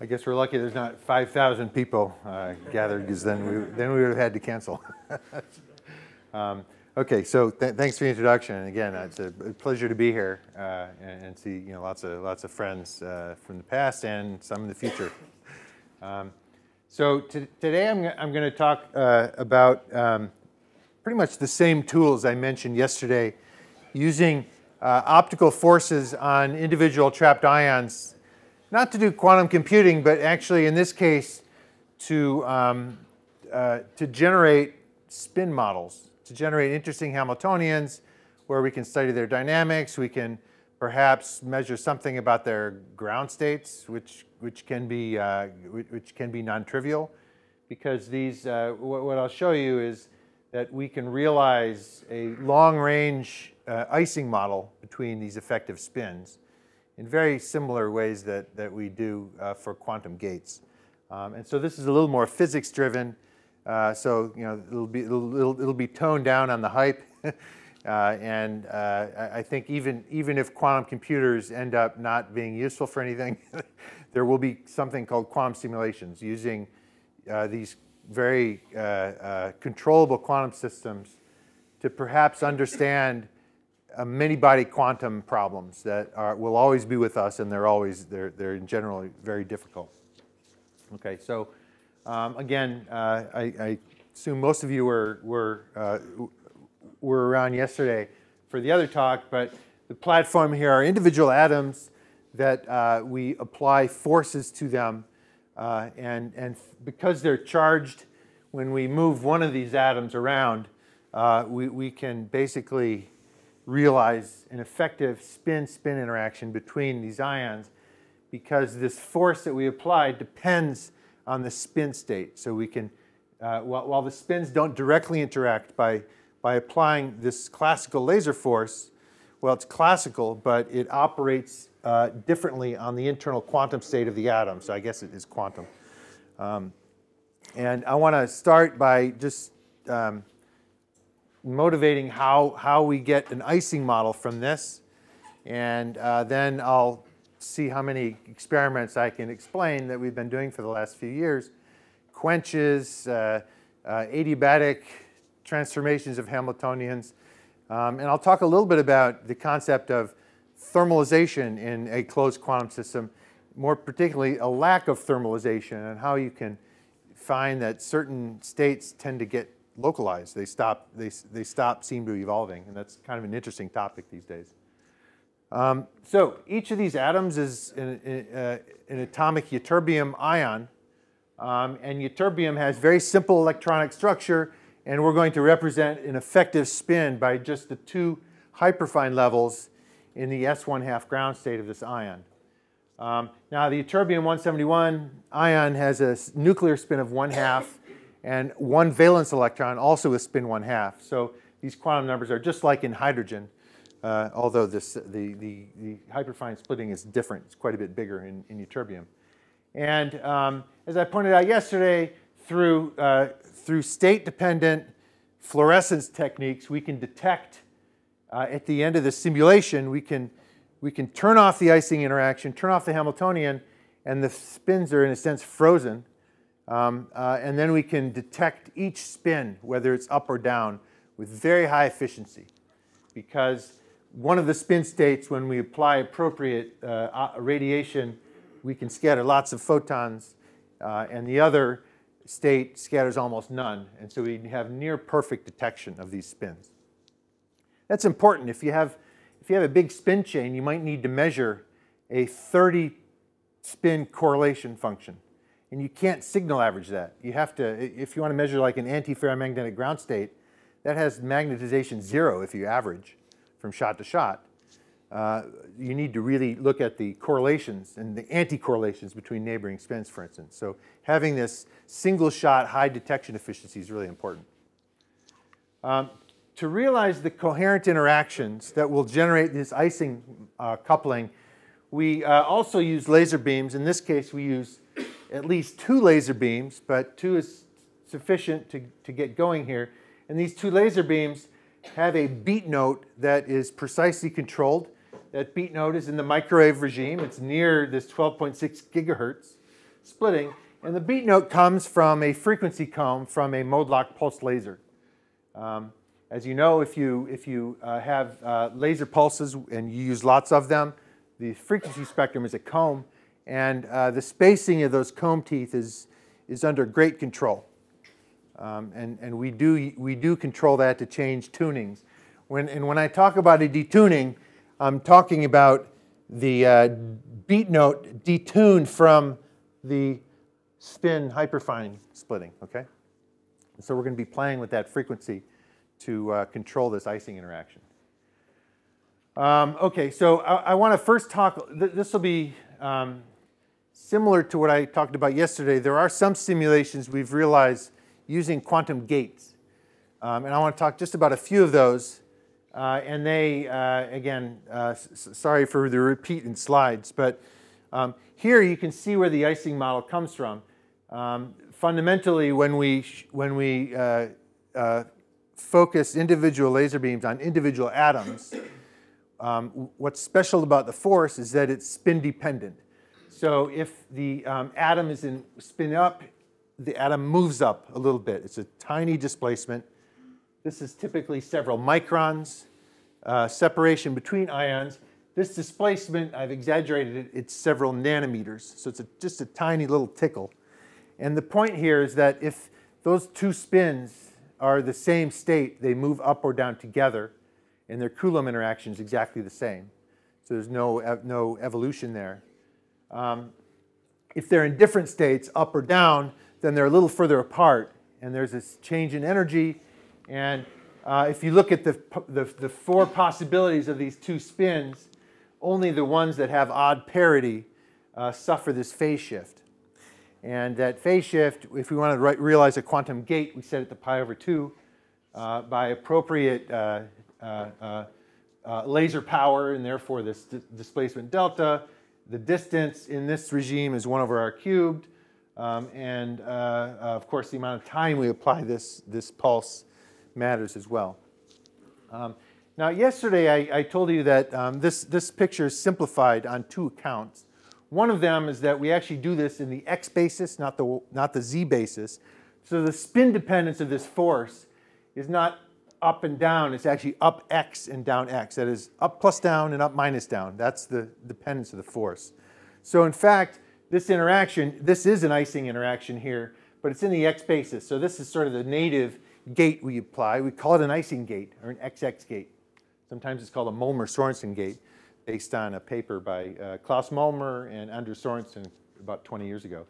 I guess we're lucky there's not 5,000 people gathered, because then we would have had to cancel. Okay, so thanks for the introduction. And again, it's a pleasure to be here and see lots of friends from the past and some in the future. So today I'm going to talk about pretty much the same tools I mentioned yesterday, using optical forces on individual trapped ions, not to do quantum computing, but actually in this case to generate spin models, to generate interesting Hamiltonians where we can study their dynamics. We can perhaps measure something about their ground states, which can be non-trivial, because these what I'll show you is that we can realize a long-range Ising model between these effective spins in very similar ways that we do for quantum gates. And so this is a little more physics-driven. So it'll be toned down on the hype, and I think even if quantum computers end up not being useful for anything, there will be something called quantum simulations using these very controllable quantum systems to perhaps understand many-body quantum problems that will always be with us, and they're in general very difficult. Okay, so. Again, I assume most of you were around yesterday for the other talk, but the platform here are individual atoms that we apply forces to them, and because they're charged, when we move one of these atoms around, we can basically realize an effective spin-spin interaction between these ions, because this force that we apply depends on the spin state. So we can, while the spins don't directly interact by applying this classical laser force, well, it's classical, but it operates differently on the internal quantum state of the atom. So I guess it is quantum. And I want to start by just motivating how we get an Ising model from this. And then I'll see how many experiments I can explain that we've been doing for the last few years. Quenches, adiabatic transformations of Hamiltonians. And I'll talk a little bit about the concept of thermalization in a closed quantum system, more particularly a lack of thermalization, and how you can find that certain states tend to get localized. They seem to be evolving, and that's kind of an interesting topic these days. So each of these atoms is an atomic ytterbium ion, and ytterbium has very simple electronic structure, and we're going to represent an effective spin by just the two hyperfine levels in the S1/2 ground state of this ion. Now the ytterbium-171 ion has a nuclear spin of 1/2 and one valence electron, also a spin 1/2. So these quantum numbers are just like in hydrogen. Although the hyperfine splitting is different. It's quite a bit bigger in ytterbium. And as I pointed out yesterday, through state-dependent fluorescence techniques, we can detect at the end of the simulation, we can turn off the Ising interaction, turn off the Hamiltonian, and the spins are in a sense frozen. And then we can detect each spin, whether it's up or down, with very high efficiency, because one of the spin states, when we apply appropriate radiation, we can scatter lots of photons, and the other state scatters almost none. And so we have near perfect detection of these spins. That's important. If you have a big spin chain, you might need to measure a 30-spin correlation function. And you can't signal average that. You have to, if you want to measure like an anti-ferromagnetic ground state, that has magnetization 0 if you average from shot to shot. You need to really look at the correlations and the anti-correlations between neighboring spins, for instance. So having this single-shot high detection efficiency is really important. To realize the coherent interactions that will generate this Ising coupling, we also use laser beams. In this case, we use at least 2 laser beams, but 2 is sufficient to get going here. And these 2 laser beams have a beat note that is precisely controlled. That beat note is in the microwave regime. It's near this 12.6 gigahertz. splitting. And the beat note comes from a frequency comb from a mode-locked pulse laser. As you know, if you have laser pulses and you use lots of them, the frequency spectrum is a comb, and the spacing of those comb teeth is under great control. And we do control that to change tunings. When I talk about a detuning, I'm talking about the beat note detuned from the spin hyperfine splitting, okay? So we're going to be playing with that frequency to control this Ising interaction. Okay, so I want to first talk, this will be similar to what I talked about yesterday. There are some simulations we've realized using quantum gates. And I want to talk just about a few of those. And they, again, sorry for the repeat in slides, but here you can see where the Ising model comes from. Fundamentally, when we focus individual laser beams on individual atoms, what's special about the force is that it's spin dependent. So if the atom is in spin up, the atom moves up a little bit. It's a tiny displacement. This is typically several microns, separation between ions. This displacement, I've exaggerated it, it's several nanometers. So it's just a tiny little tickle. And the point here is that if those two spins are the same state, they move up or down together, and their Coulomb interaction is exactly the same. So there's no evolution there. If they're in different states, up or down, then they're a little further apart, and there's this change in energy. And if you look at the four possibilities of these two spins, only the ones that have odd parity suffer this phase shift. And that phase shift, if we want to realize a quantum gate, we set it to pi/2 by appropriate laser power, and therefore this displacement delta. The distance in this regime is 1/r². And of course, the amount of time we apply this pulse matters as well. Now, yesterday I told you that this picture is simplified on two accounts. One of them is that we actually do this in the x basis, not the z basis. So the spin dependence of this force is not up and down. It's actually up x and down x. That is up plus down and up minus down. That's the dependence of the force. So in fact, this interaction, this is an Ising interaction here, but it's in the x basis. So this is sort of the native gate we apply. We call it an Ising gate or an XX gate. Sometimes it's called a Molmer-Sorensen gate, based on a paper by Klaus Molmer and Anders Sorensen about 20 years ago.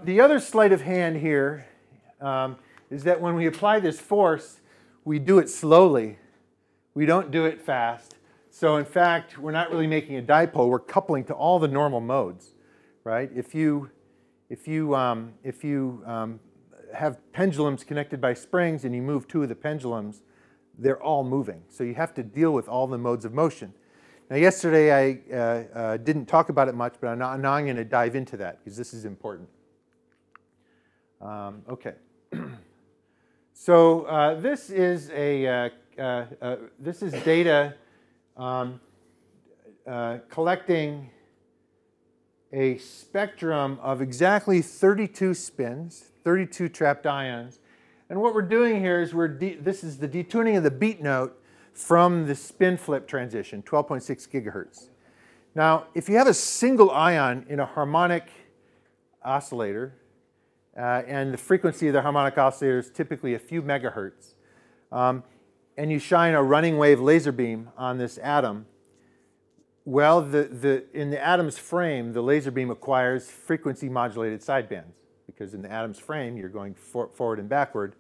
The other sleight of hand here is that when we apply this force, we do it slowly. We don't do it fast. So in fact, we're not really making a dipole. We're coupling to all the normal modes, right? If you have pendulums connected by springs and you move two of the pendulums, they're all moving. So you have to deal with all the modes of motion. Now, yesterday I didn't talk about it much, but now I'm going to dive into that because this is important. Okay. So this is data collecting a spectrum of exactly 32 spins, 32 trapped ions. And what we're doing here is this is the detuning of the beat note from the spin flip transition, 12.6 gigahertz. Now, if you have a single ion in a harmonic oscillator, and the frequency of the harmonic oscillator is typically a few megahertz, and you shine a running wave laser beam on this atom, well, in the atom's frame, the laser beam acquires frequency modulated sidebands, because in the atom's frame, you're going forward and backward,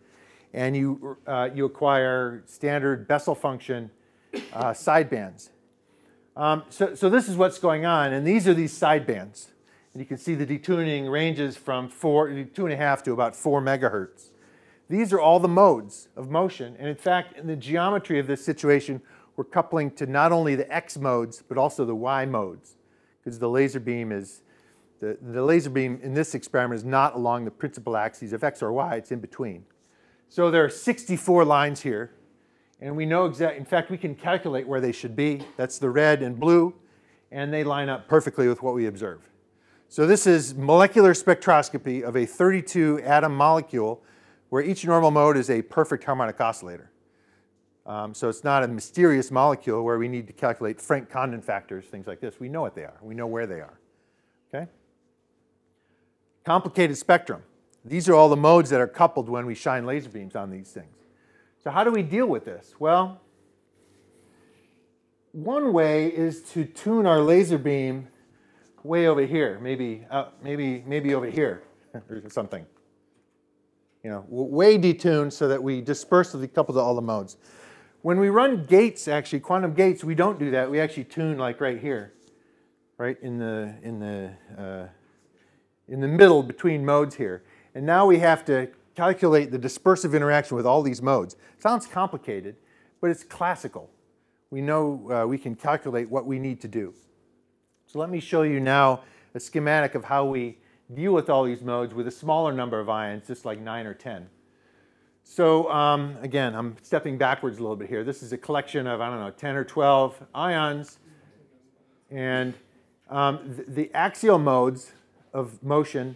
and you acquire standard Bessel function sidebands. So this is what's going on, and these are these sidebands. And you can see the detuning ranges from 2.5 to about 4 megahertz. These are all the modes of motion, and in fact, in the geometry of this situation, we're coupling to not only the x modes, but also the y modes, because the laser beam is, the laser beam in this experiment is not along the principal axes of x or y, it's in between. So there are 64 lines here, and we know exactly, in fact, we can calculate where they should be. That's the red and blue, and they line up perfectly with what we observe. So this is molecular spectroscopy of a 32 atom molecule where each normal mode is a perfect harmonic oscillator. So it's not a mysterious molecule where we need to calculate Frank-Condon factors, things like this. We know what they are. We know where they are. Okay? Complicated spectrum. These are all the modes that are coupled when we shine laser beams on these things. So how do we deal with this? Well, one way is to tune our laser beam way over here, maybe over here or something. You know, way detuned so that we dispersively couple to all the modes. When we run gates, actually, quantum gates, we don't do that. We actually tune like right here, right in the middle between modes here. And now we have to calculate the dispersive interaction with all these modes. Sounds complicated, but it's classical. We know we can calculate what we need to do. So let me show you now a schematic of how we deal with all these modes with a smaller number of ions, just like 9 or 10. So again, I'm stepping backwards a little bit here. This is a collection of, I don't know, 10 or 12 ions. And the axial modes of motion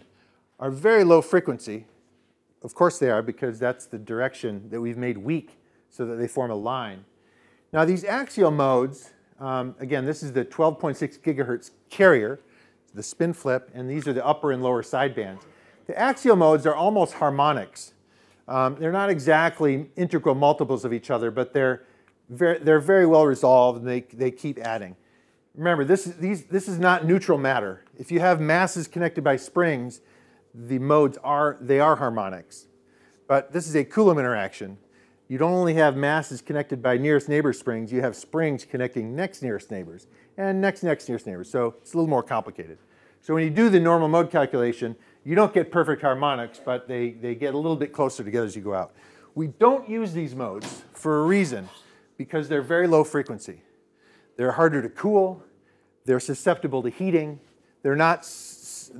are very low frequency. Of course they are, because that's the direction that we've made weak so that they form a line. Now these axial modes, again, this is the 12.6 gigahertz carrier, the spin flip, and these are the upper and lower sidebands. The axial modes are almost harmonics. They're not exactly integral multiples of each other, but they're very well resolved, and they keep adding. Remember, this is not neutral matter. If you have masses connected by springs, the modes are harmonics. But this is a Coulomb interaction. You don't only have masses connected by nearest neighbor springs, you have springs connecting next nearest neighbors and next nearest neighbors. So it's a little more complicated. So when you do the normal mode calculation, you don't get perfect harmonics, but they get a little bit closer together as you go out. We don't use these modes for a reason, because they're very low frequency. They're harder to cool. They're susceptible to heating. They're not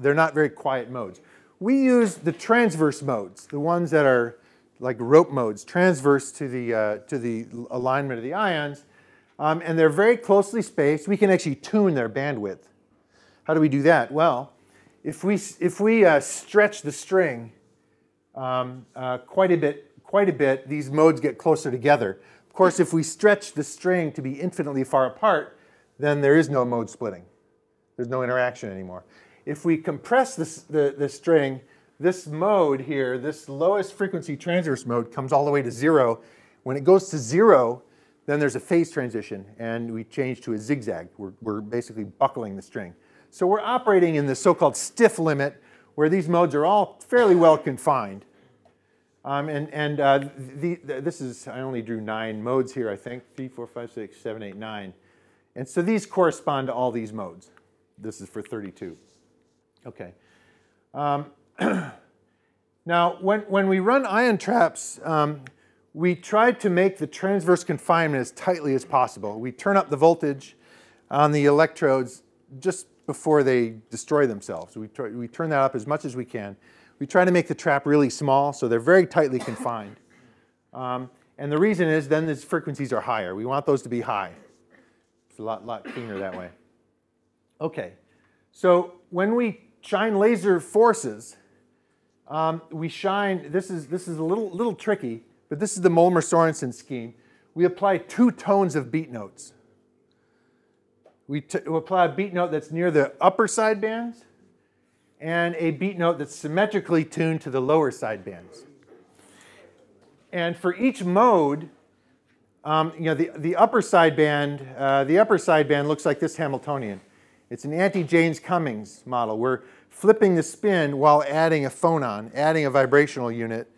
very quiet modes. We use the transverse modes, the ones that are like rope modes, transverse to the alignment of the ions, and they're very closely spaced. We can actually tune their bandwidth. How do we do that? Well, if we stretch the string quite a bit, these modes get closer together. Of course, if we stretch the string to be infinitely far apart, then there is no mode splitting. There's no interaction anymore. If we compress the string, this mode here, this lowest frequency transverse mode, comes all the way to 0. When it goes to 0, then there's a phase transition, and we change to a zigzag. We're basically buckling the string. So we're operating in the so-called stiff limit, where these modes are all fairly well confined. This is, I only drew 9 modes here, I think. 3, 4, 5, 6, 7, 8, 9. And so these correspond to all these modes. This is for 32. Okay. Now, when we run ion traps, we try to make the transverse confinement as tightly as possible. We turn up the voltage on the electrodes just before they destroy themselves. We turn that up as much as we can. We try to make the trap really small, so they're very tightly confined. And the reason is then the frequencies are higher. We want those to be high. It's a lot cleaner that way. Okay, so when we shine laser forces, we shine, this is a little tricky, but this is the Molmer-Sorensen scheme. We apply 2 tones of beat notes. We apply a beat note that's near the upper sidebands and a beat note that's symmetrically tuned to the lower sidebands. And for each mode, the upper sideband looks like this Hamiltonian. It's an anti-Jaynes-Cummings model. We're flipping the spin while adding a phonon, adding a vibrational unit,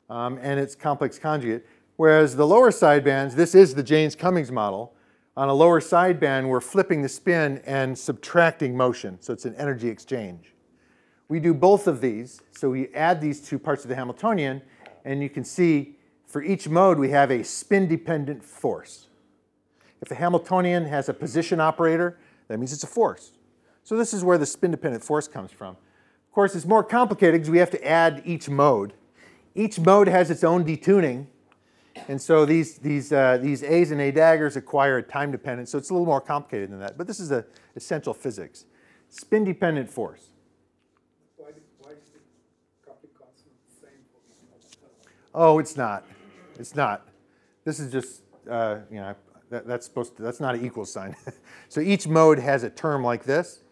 and its complex conjugate. Whereas the lower sidebands, this is the Jaynes-Cummings model. On a lower sideband, we're flipping the spin and subtracting motion, so it's an energy exchange. We do both of these, so we add these 2 parts of the Hamiltonian, and you can see for each mode we have a spin-dependent force. If the Hamiltonian has a position operator, that means it's a force. So this is where the spin-dependent force comes from. Of course, it's more complicated because we have to add each mode. Each mode has its own detuning, and so these A's and A daggers acquire a time dependence, so it's a little more complicated than that. But this is essential physics. Spin-dependent force. Oh, it's not. It's not. This is just, that's not an equal sign. So each mode has a term like this.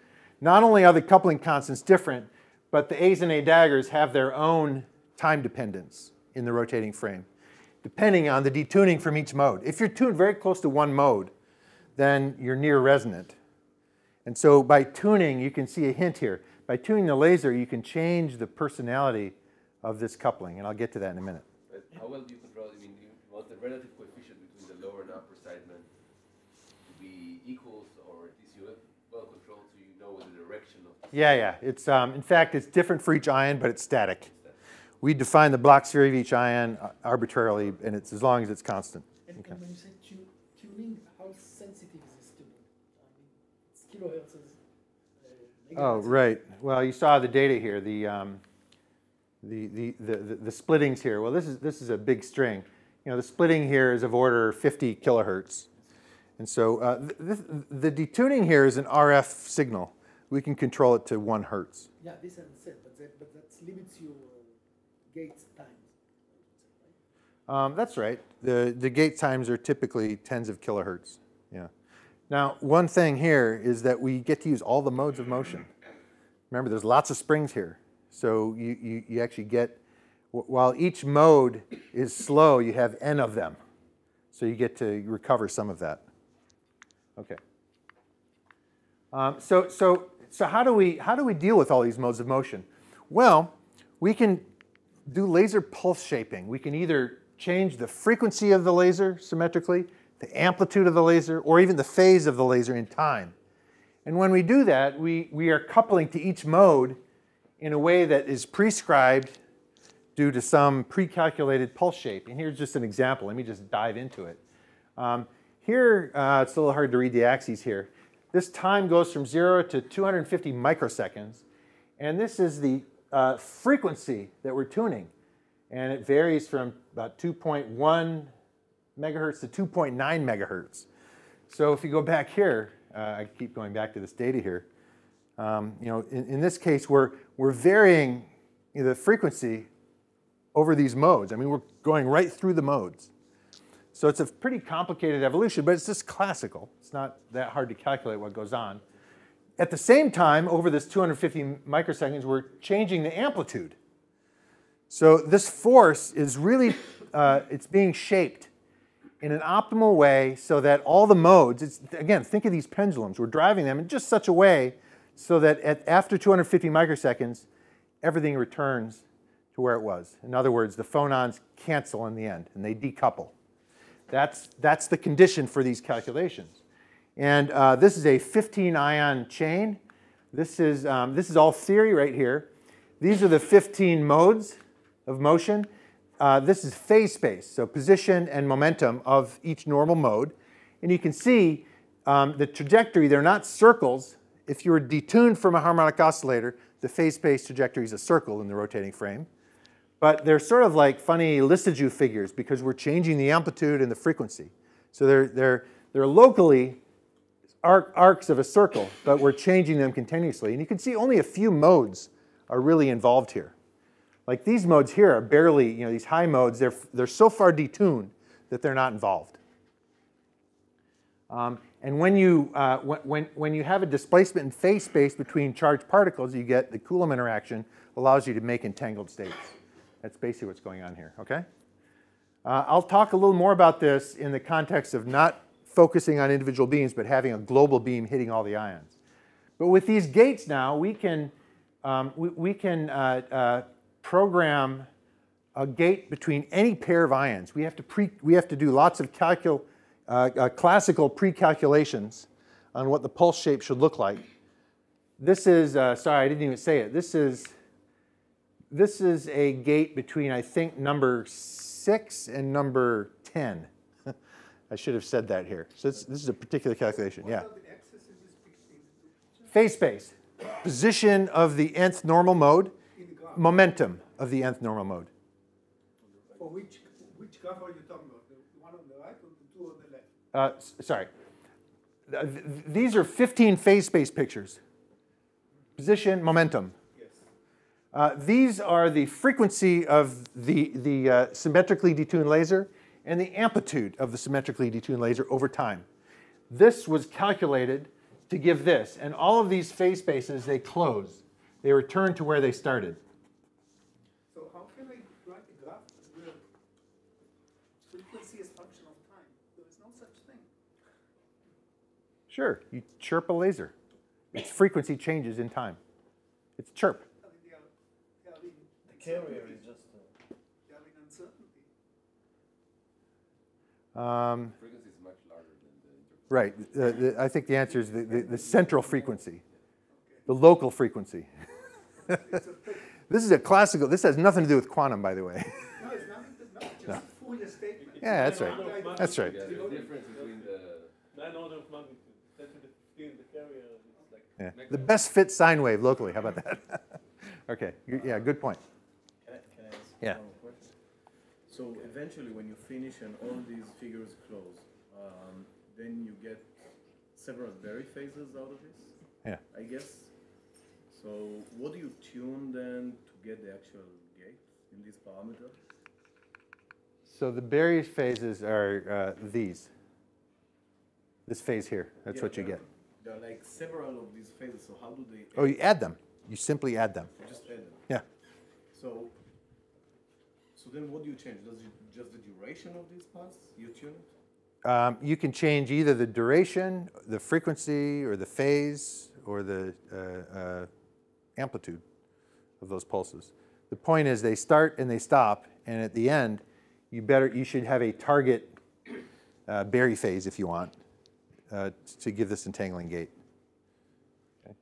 Not only are the coupling constants different, but the A's and A daggers have their own time dependence in the rotating frame, depending on the detuning from each mode. If you're tuned very close to one mode, then you're near resonant. And so by tuning, you can see a hint here. By tuning the laser, you can change the personality of this coupling, and I'll get to that in a minute. But how well do you control it? I mean, you want the relative coefficient between the lower and upper sidemen to be equals, or at least you have well controlled so you know the direction of the Yeah. It's, in fact, it's different for each ion, but it's static. We define the Bloch sphere of each ion arbitrarily, and it's as long as it's constant. And, Okay. and when you say tuning, how sensitive is this tuning? I mean, it's kilohertz. Oh, right. Well, you saw the data here, the splittings here. Well, this is a big string. You know, the splitting here is of order 50 kilohertz. And so the detuning here is an RF signal. We can control it to 1 hertz. Yeah, this I understand, but that limits your gate times. Right? That's right. The gate times are typically tens of kilohertz. Yeah. Now, one thing here is that we get to use all the modes of motion. Remember, there's lots of springs here. So you actually get, while each mode is slow, you have n of them. So you get to recover some of that. Okay. So how do we deal with all these modes of motion? Well, we can do laser pulse shaping. We can either change the frequency of the laser symmetrically, the amplitude of the laser, or even the phase of the laser in time. And when we do that, we are coupling to each mode in a way that is prescribed due to some pre-calculated pulse shape. And here's just an example. Let me just dive into it. Here, it's a little hard to read the axes here. This time goes from 0 to 250 microseconds. And this is the frequency that we're tuning. And it varies from about 2.1 megahertz to 2.9 megahertz. So if you go back here, I keep going back to this data here. In this case, we're varying the frequency over these modes. I mean, we're going right through the modes. So it's a pretty complicated evolution, but it's just classical. It's not that hard to calculate what goes on. At the same time, over this 250 microseconds, we're changing the amplitude. So this force is really, it's being shaped in an optimal way so that all the modes, again, think of these pendulums. We're driving them in just such a way so that after 250 microseconds, everything returns to where it was. In other words, the phonons cancel in the end, and they decouple. That's the condition for these calculations. And this is a 15-ion chain. This is all theory right here. These are the 15 modes of motion. This is phase space, so position and momentum of each normal mode. And you can see the trajectory, they're not circles. If you were detuned from a harmonic oscillator, the phase space trajectory is a circle in the rotating frame. But they're sort of like funny Lissajous figures because we're changing the amplitude and the frequency. So they're locally arcs of a circle, but we're changing them continuously. And you can see only a few modes are really involved here. Like these modes here are barely, these high modes, they're so far detuned that they're not involved. And when you have a displacement in phase space between charged particles, you get the Coulomb interaction allows you to make entangled states. That's basically what's going on here, okay? I'll talk a little more about this in the context of not focusing on individual beams, but having a global beam hitting all the ions. But with these gates now, we can program a gate between any pair of ions. We have to do lots of classical pre-calculations on what the pulse shape should look like. This is, sorry, I didn't even say it. This is a gate between, I think, number 6 and number 10. I should have said that here. So this is a particular calculation, yeah. Phase space, position of the nth normal mode, momentum of the nth normal mode. For which graph are you talking about? The one on the right or the two on the left? Sorry. These are 15 phase space pictures. Position, momentum. Yes. These are the frequency of the symmetrically detuned laser and the amplitude of the symmetrically detuned laser over time. This was calculated to give this. And all of these phase spaces, they close. They return to where they started. So how can I write a graph where frequency is function of time? There is no such thing. Sure, you chirp a laser. Its frequency changes in time. It's chirp. I mean, they are in The carrier is just they are in uncertainty. Frequency is much larger than the Right. I think the answer is the central frequency, the local frequency. This is a classical. This has nothing to do with quantum, by the way. No, it's nothing to just No. Fourier statement. Yeah, that's right. That's right. Yeah, the difference between the 9 order of magnitude. 10 to the 15, the carrier is like. Yeah. The best fit sine wave locally. How about that? Okay. Yeah, good point. Can I ask Yeah. one more question? So eventually, when you finish and all these figures close, then you get several Berry phases out of this, Yeah. I guess. So what do you tune then to get the actual gate in this parameter? So the Berry phases are these. This phase here. That's Yeah, what you get. There are like several of these phases, so how do they? Oh, you add them. You simply add them. Just add them. Yeah. So then what do you change? Does it just the duration of these paths? You tune it? You can change either the duration, the frequency, or the phase, or the amplitude of those pulses. The point is they start and they stop, and at the end, you should have a target Berry phase if you want to give this entangling gate. Okay.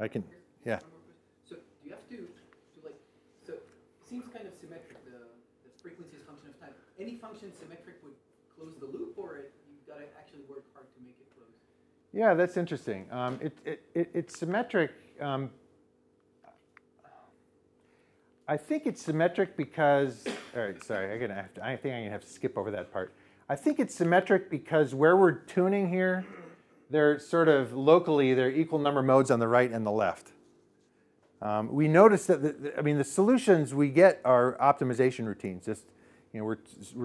I can, yeah. So do you have to like, so it seems kind of symmetric, the frequency is function of time. Any function symmetric would close the loop, or you've got to actually work hard to make it close? Yeah, that's interesting. It's symmetric. I think it's symmetric because, all right, sorry, I think I'm gonna have to skip over that part. I think it's symmetric because where we're tuning here, they're sort of locally, they're equal number modes on the right and the left. We notice that, the solutions we get are optimization routines. Just, we're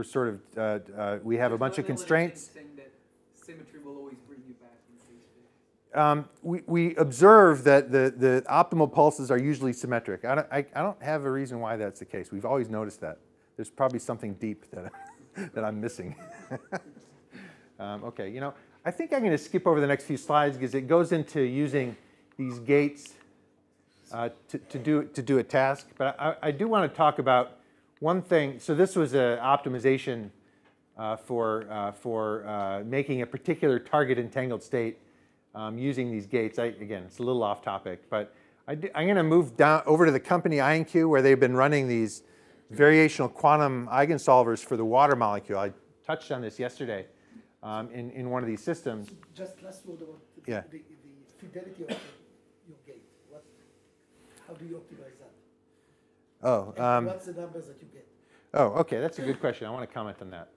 sort of, we have a bunch of constraints. Saying that symmetry will always bring you back in phase space. We observe that the optimal pulses are usually symmetric. I don't have a reason why that's the case. We've always noticed that. There's probably something deep that I'm missing. Okay, I think I'm going to skip over the next few slides because it goes into using these gates to do a task. But I do want to talk about one thing. So this was an optimization for making a particular target entangled state using these gates. Again, it's a little off topic, but I'm going to move down over to the company IonQ, where they've been running these variational quantum eigensolvers for the water molecule. I touched on this yesterday in one of these systems. Just last word about Yeah. the fidelity of your gate. How do you optimize that? Oh, And what's the numbers that you get? Oh, okay, that's a good question. I want to comment on that.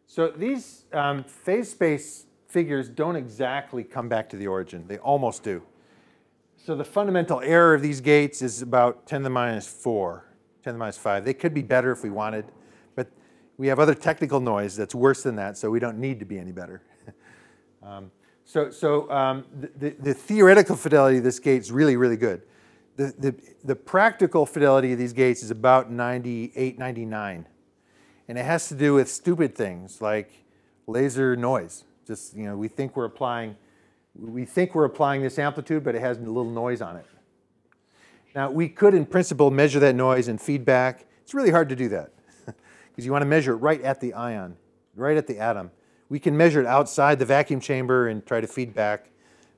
So these phase space figures don't exactly come back to the origin. They almost do. So the fundamental error of these gates is about 10 to the minus 4, 10 to the minus 5. They could be better if we wanted, but we have other technical noise that's worse than that, so we don't need to be any better. The theoretical fidelity of this gate is really, really good. The practical fidelity of these gates is about 98, 99. And it has to do with stupid things like laser noise. Just, we think we're applying this amplitude, but it has a little noise on it. Now, we could, in principle, measure that noise and feedback. It's really hard to do that because you want to measure it right at the ion, right at the atom. We can measure it outside the vacuum chamber and try to feedback,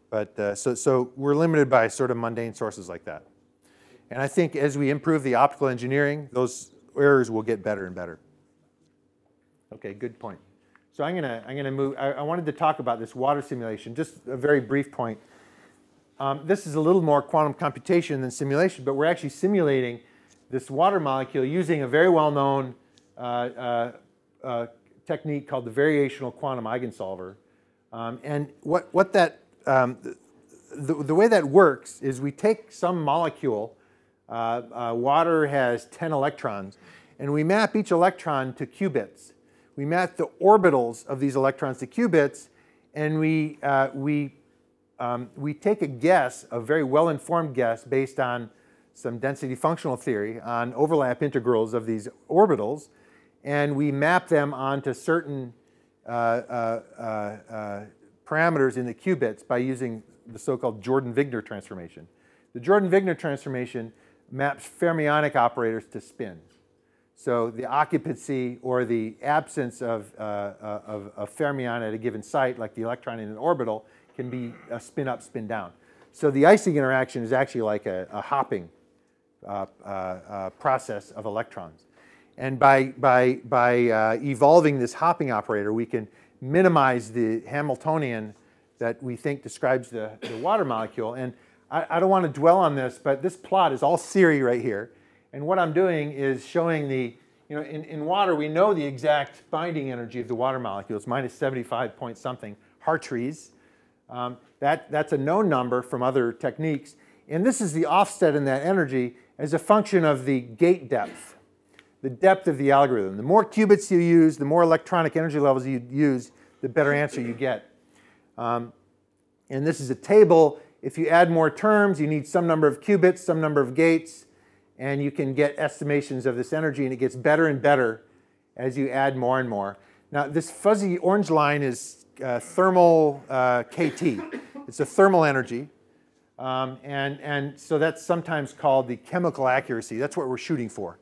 but so we're limited by sort of mundane sources like that. And I think as we improve the optical engineering, those errors will get better and better. Okay, good point. So I'm gonna move. I wanted to talk about this water simulation. Just a very brief point. This is a little more quantum computation than simulation, but we're actually simulating this water molecule using a very well-known technique called the variational quantum eigensolver. And what that the way that works is we take some molecule, water has 10 electrons, and we map each electron to qubits. We map the orbitals of these electrons to qubits, and we take a guess, a very well-informed guess based on some density functional theory on overlap integrals of these orbitals, and we map them onto certain parameters in the qubits by using the so-called Jordan-Wigner transformation. The Jordan-Wigner transformation maps fermionic operators to spins. So the occupancy or the absence of a fermion at a given site, like the electron in an orbital, can be a spin up, spin down. So the Ising interaction is actually like a hopping process of electrons. And by evolving this hopping operator, we can minimize the Hamiltonian that we think describes the water molecule. And I don't want to dwell on this, but this plot is all theory right here. And what I'm doing is showing the, in water, we know the exact binding energy of the water molecule. It's minus 75 point something Hartrees. That's a known number from other techniques. And this is the offset in that energy as a function of the gate depth, the depth of the algorithm. The more qubits you use, the more electronic energy levels you use, the better answer you get. And this is a table. If you add more terms, you need some number of qubits, some number of gates, and you can get estimations of this energy, and it gets better and better as you add more and more. Now, this fuzzy orange line is thermal KT. It's a thermal energy, and so that's sometimes called the chemical accuracy. That's what we're shooting for.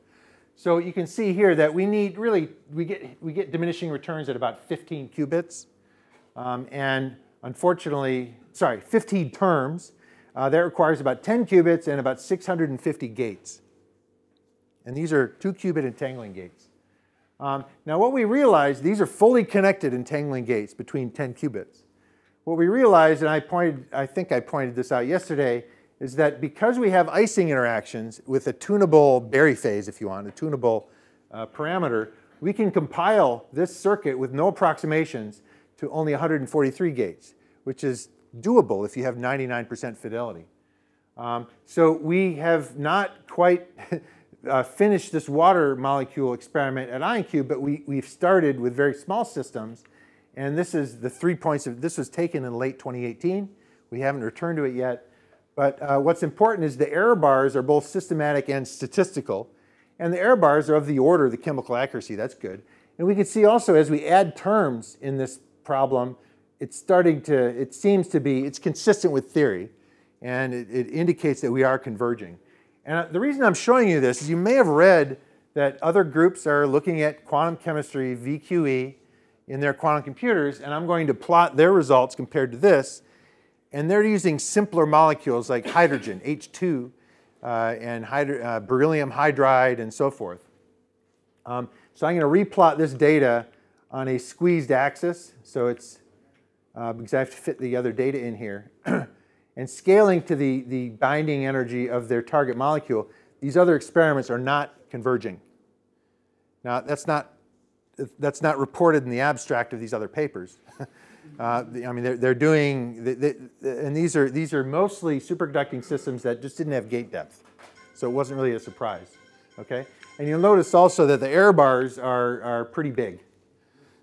So you can see here that we need really, we get diminishing returns at about 15 qubits, and unfortunately, 15 terms. That requires about 10 qubits and about 650 gates. And these are 2-qubit entangling gates. Now what we realized, these are fully connected entangling gates between 10 qubits. What we realized, and I think I pointed this out yesterday, is that because we have Ising interactions with a tunable Berry phase, if you want, a tunable parameter, we can compile this circuit with no approximations to only 143 gates, which is doable if you have 99% fidelity. So we have not quite finished this water molecule experiment at IonQ, but we've started with very small systems. And this is the 3 points of, this was taken in late 2018. We haven't returned to it yet. But what's important is the error bars are both systematic and statistical. And the error bars are of the order of the chemical accuracy. That's good. And we can see also as we add terms in this problem, it's starting to, it seems to be, it's consistent with theory. And it indicates that we are converging. And the reason I'm showing you this is you may have read that other groups are looking at quantum chemistry, VQE, in their quantum computers. And I'm going to plot their results compared to this. And they're using simpler molecules like hydrogen, H2, and beryllium hydride, and so forth. So I'm going to replot this data on a squeezed axis. So it's, because I have to fit the other data in here. And scaling to the binding energy of their target molecule, these other experiments are not converging. Now, that's not reported in the abstract of these other papers. I mean, they're doing, and these are mostly superconducting systems that just didn't have gate depth. So it wasn't really a surprise, okay? And you'll notice also that the error bars are pretty big.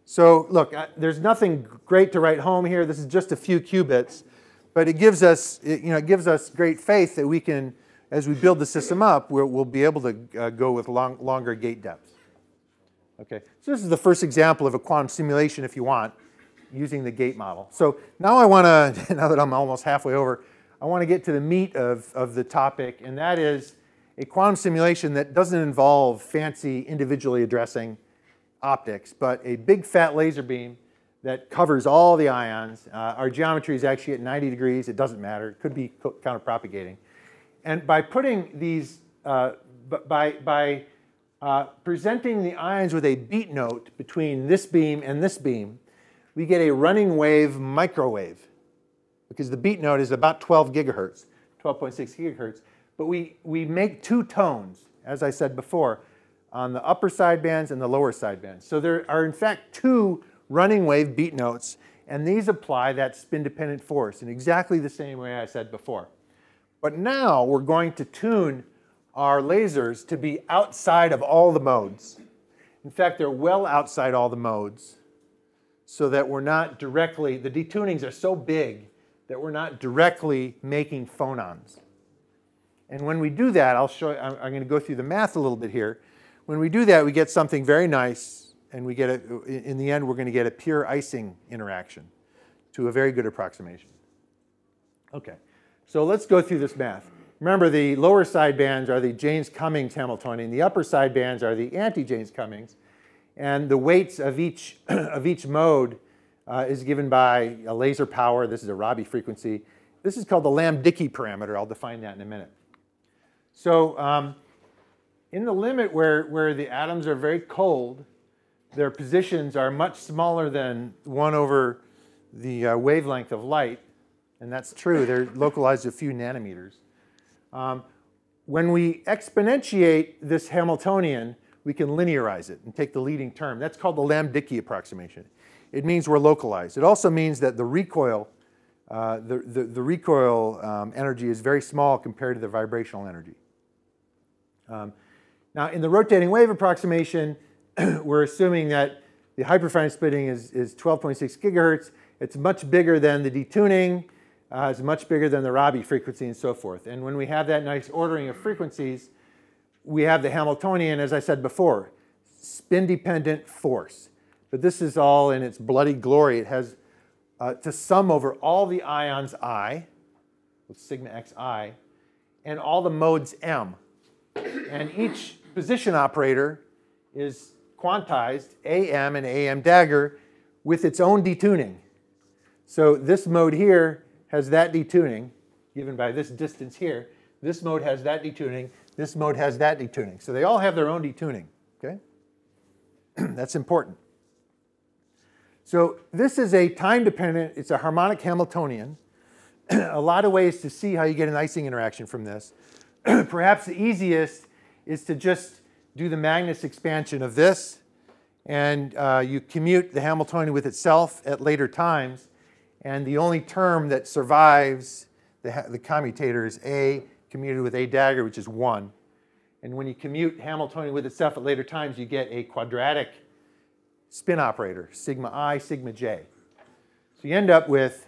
So look, there's nothing great to write home here. This is just a few qubits, but it gives us, it gives us great faith that we can, as we build the system up, we'll be able to go with longer gate depths. Okay, so this is the first example of a quantum simulation, if you want, using the gate model. So now I want to, now that I'm almost halfway over, I want to get to the meat of the topic, and that is a quantum simulation that doesn't involve fancy individually addressing optics, but a big fat laser beam that covers all the ions. Our geometry is actually at 90 degrees. It doesn't matter. It could be counterpropagating. And by putting these, presenting the ions with a beat note between this beam and this beam, we get a running wave microwave, because the beat note is about 12 gigahertz, 12.6 gigahertz. But we make two tones, as I said before, on the upper sidebands and the lower sidebands. So there are, in fact, two running wave beat notes, And these apply that spin-dependent force in exactly the same way I said before. But now we're going to tune our lasers to be outside of all the modes. In fact, they're well outside all the modes, so that we're not directly, the detunings are so big that we're not directly making phonons. And when we do that, I'll show you, I'm going to go through the math a little bit here. When we do that, we get something very nice, and we get in the end, we're going to get a pure Ising interaction to a very good approximation. Okay, so let's go through this math. Remember, the lower sidebands are the Jaynes-Cummings Hamiltonian. The upper sidebands are the anti-Jaynes-Cummings. And the weights of each mode is given by a laser power. This is a Rabi frequency. This is called the Lamb-Dickey parameter. I'll define that in a minute. So in the limit where the atoms are very cold, their positions are much smaller than 1 over the wavelength of light. And that's true. They're localized a few nanometers. When we exponentiate this Hamiltonian, we can linearize it and take the leading term. That's called the Lamb-Dickey approximation. It means we're localized. It also means that the recoil, energy is very small compared to the vibrational energy. Now, in the rotating wave approximation, we're assuming that the hyperfine splitting is 12.6 gigahertz. It's much bigger than the detuning. It's much bigger than the Rabi frequency and so forth. And when we have that nice ordering of frequencies, we have the Hamiltonian, as I said before, spin-dependent force. But this is all in its bloody glory. It has to sum over all the ions I, with sigma xi, and all the modes m. And each position operator is quantized, am and am dagger, with its own detuning. So this mode here has that detuning, given by this distance here. This mode has that detuning. This mode has that detuning. So they all have their own detuning, okay? That's important. So this is a time-dependent, it's a harmonic Hamiltonian. A lot of ways to see how you get an Ising interaction from this. Perhaps the easiest is to just do the Magnus expansion of this, and you commute the Hamiltonian with itself at later times, and the only term that survives the commutator is A commuted with A dagger, which is 1. And when you commute Hamiltonian with itself at later times, you get a quadratic spin operator, sigma I, sigma j. So you end up with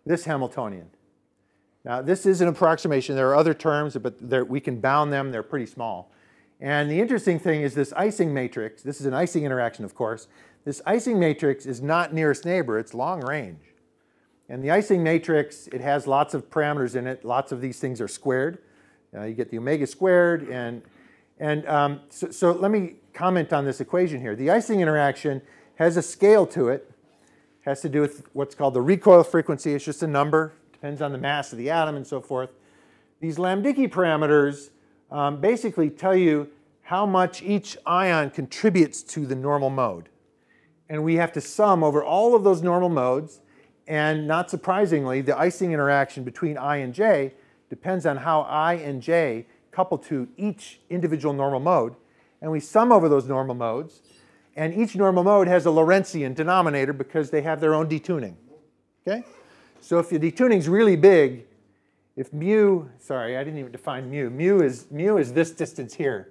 this Hamiltonian. Now, this is an approximation. There are other terms, but we can bound them. They're pretty small. And the interesting thing is this Ising matrix. This is an Ising interaction, of course. This Ising matrix is not nearest neighbor. It's long range. And the Ising matrix, it has lots of parameters in it. Lots of these things are squared. You get the omega squared. So let me comment on this equation here. The Ising interaction has a scale to it. It has to do with what's called the recoil frequency. It's just a number. Depends on the mass of the atom and so forth. These Lamb-Dickey parameters basically tell you how much each ion contributes to the normal mode. And we have to sum over all of those normal modes. And not surprisingly, the Ising interaction between I and j depends on how I and j couple to each individual normal mode. And we sum over those normal modes. And each normal mode has a Lorentzian denominator because they have their own detuning. Okay? So if the detuning is really big, if mu, sorry, I didn't even define mu. Mu is this distance here.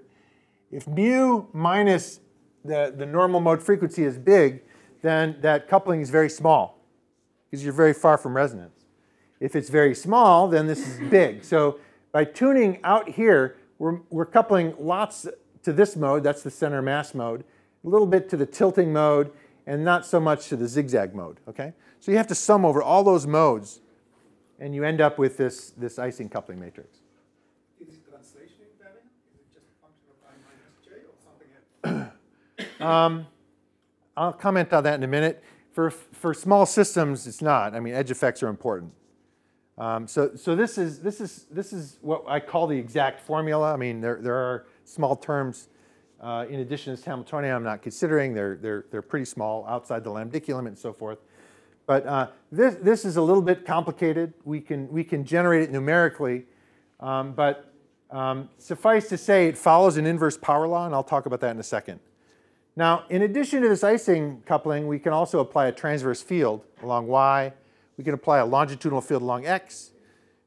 If mu minus the normal mode frequency is big, then that coupling is very small, because you're very far from resonance. If it's very small, then this is big. So by tuning out here, we're coupling lots to this mode, that's the center mass mode, a little bit to the tilting mode, and not so much to the zigzag mode, okay? So you have to sum over all those modes, and you end up with this Ising coupling matrix. Is it translation invariant? Is it just a function of I minus j or something else? I'll comment on that in a minute. For small systems, it's not. I mean, edge effects are important. So this is what I call the exact formula. I mean, there are small terms in addition to this Hamiltonian I'm not considering. They're pretty small outside the Lamb-Dickey limit and so forth. But this is a little bit complicated. We can generate it numerically, but suffice to say, it follows an inverse power law, and I'll talk about that in a second. Now, in addition to this Ising coupling, we can also apply a transverse field along y. We can apply a longitudinal field along x.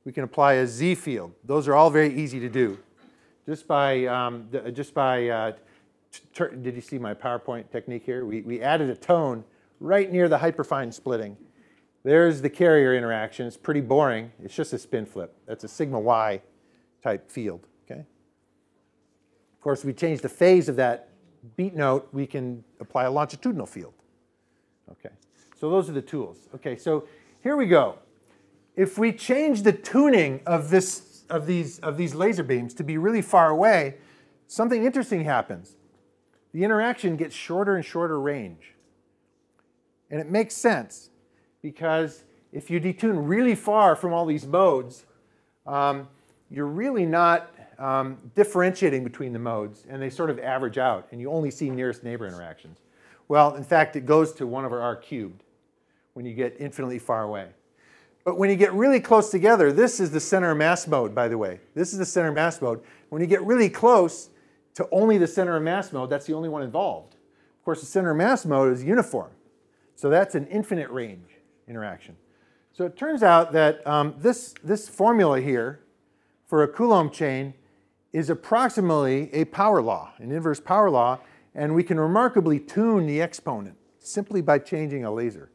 We can apply a z field. Those are all very easy to do. Did you see my PowerPoint technique here? We added a tone right near the hyperfine splitting. There's the carrier interaction. It's pretty boring. It's just a spin flip. That's a sigma y type field. Okay. Of course, we change the phase of that beat note. We can apply a longitudinal field. Okay. So those are the tools. Okay. So here we go. If we change the tuning of these laser beams to be really far away, something interesting happens. The interaction gets shorter and shorter range. And it makes sense because if you detune really far from all these modes, you're really not differentiating between the modes, and they sort of average out, and you only see nearest neighbor interactions. Well, in fact, it goes to 1 over r cubed when you get infinitely far away. But when you get really close together, this is the center of mass mode, by the way. This is the center of mass mode. When you get really close to only the center of mass mode, that's the only one involved. Of course, the center of mass mode is uniform. So that's an infinite range interaction. So it turns out that this formula here for a Coulomb chain is approximately a power law, an inverse power law, and we can remarkably tune the exponent simply by changing a laser.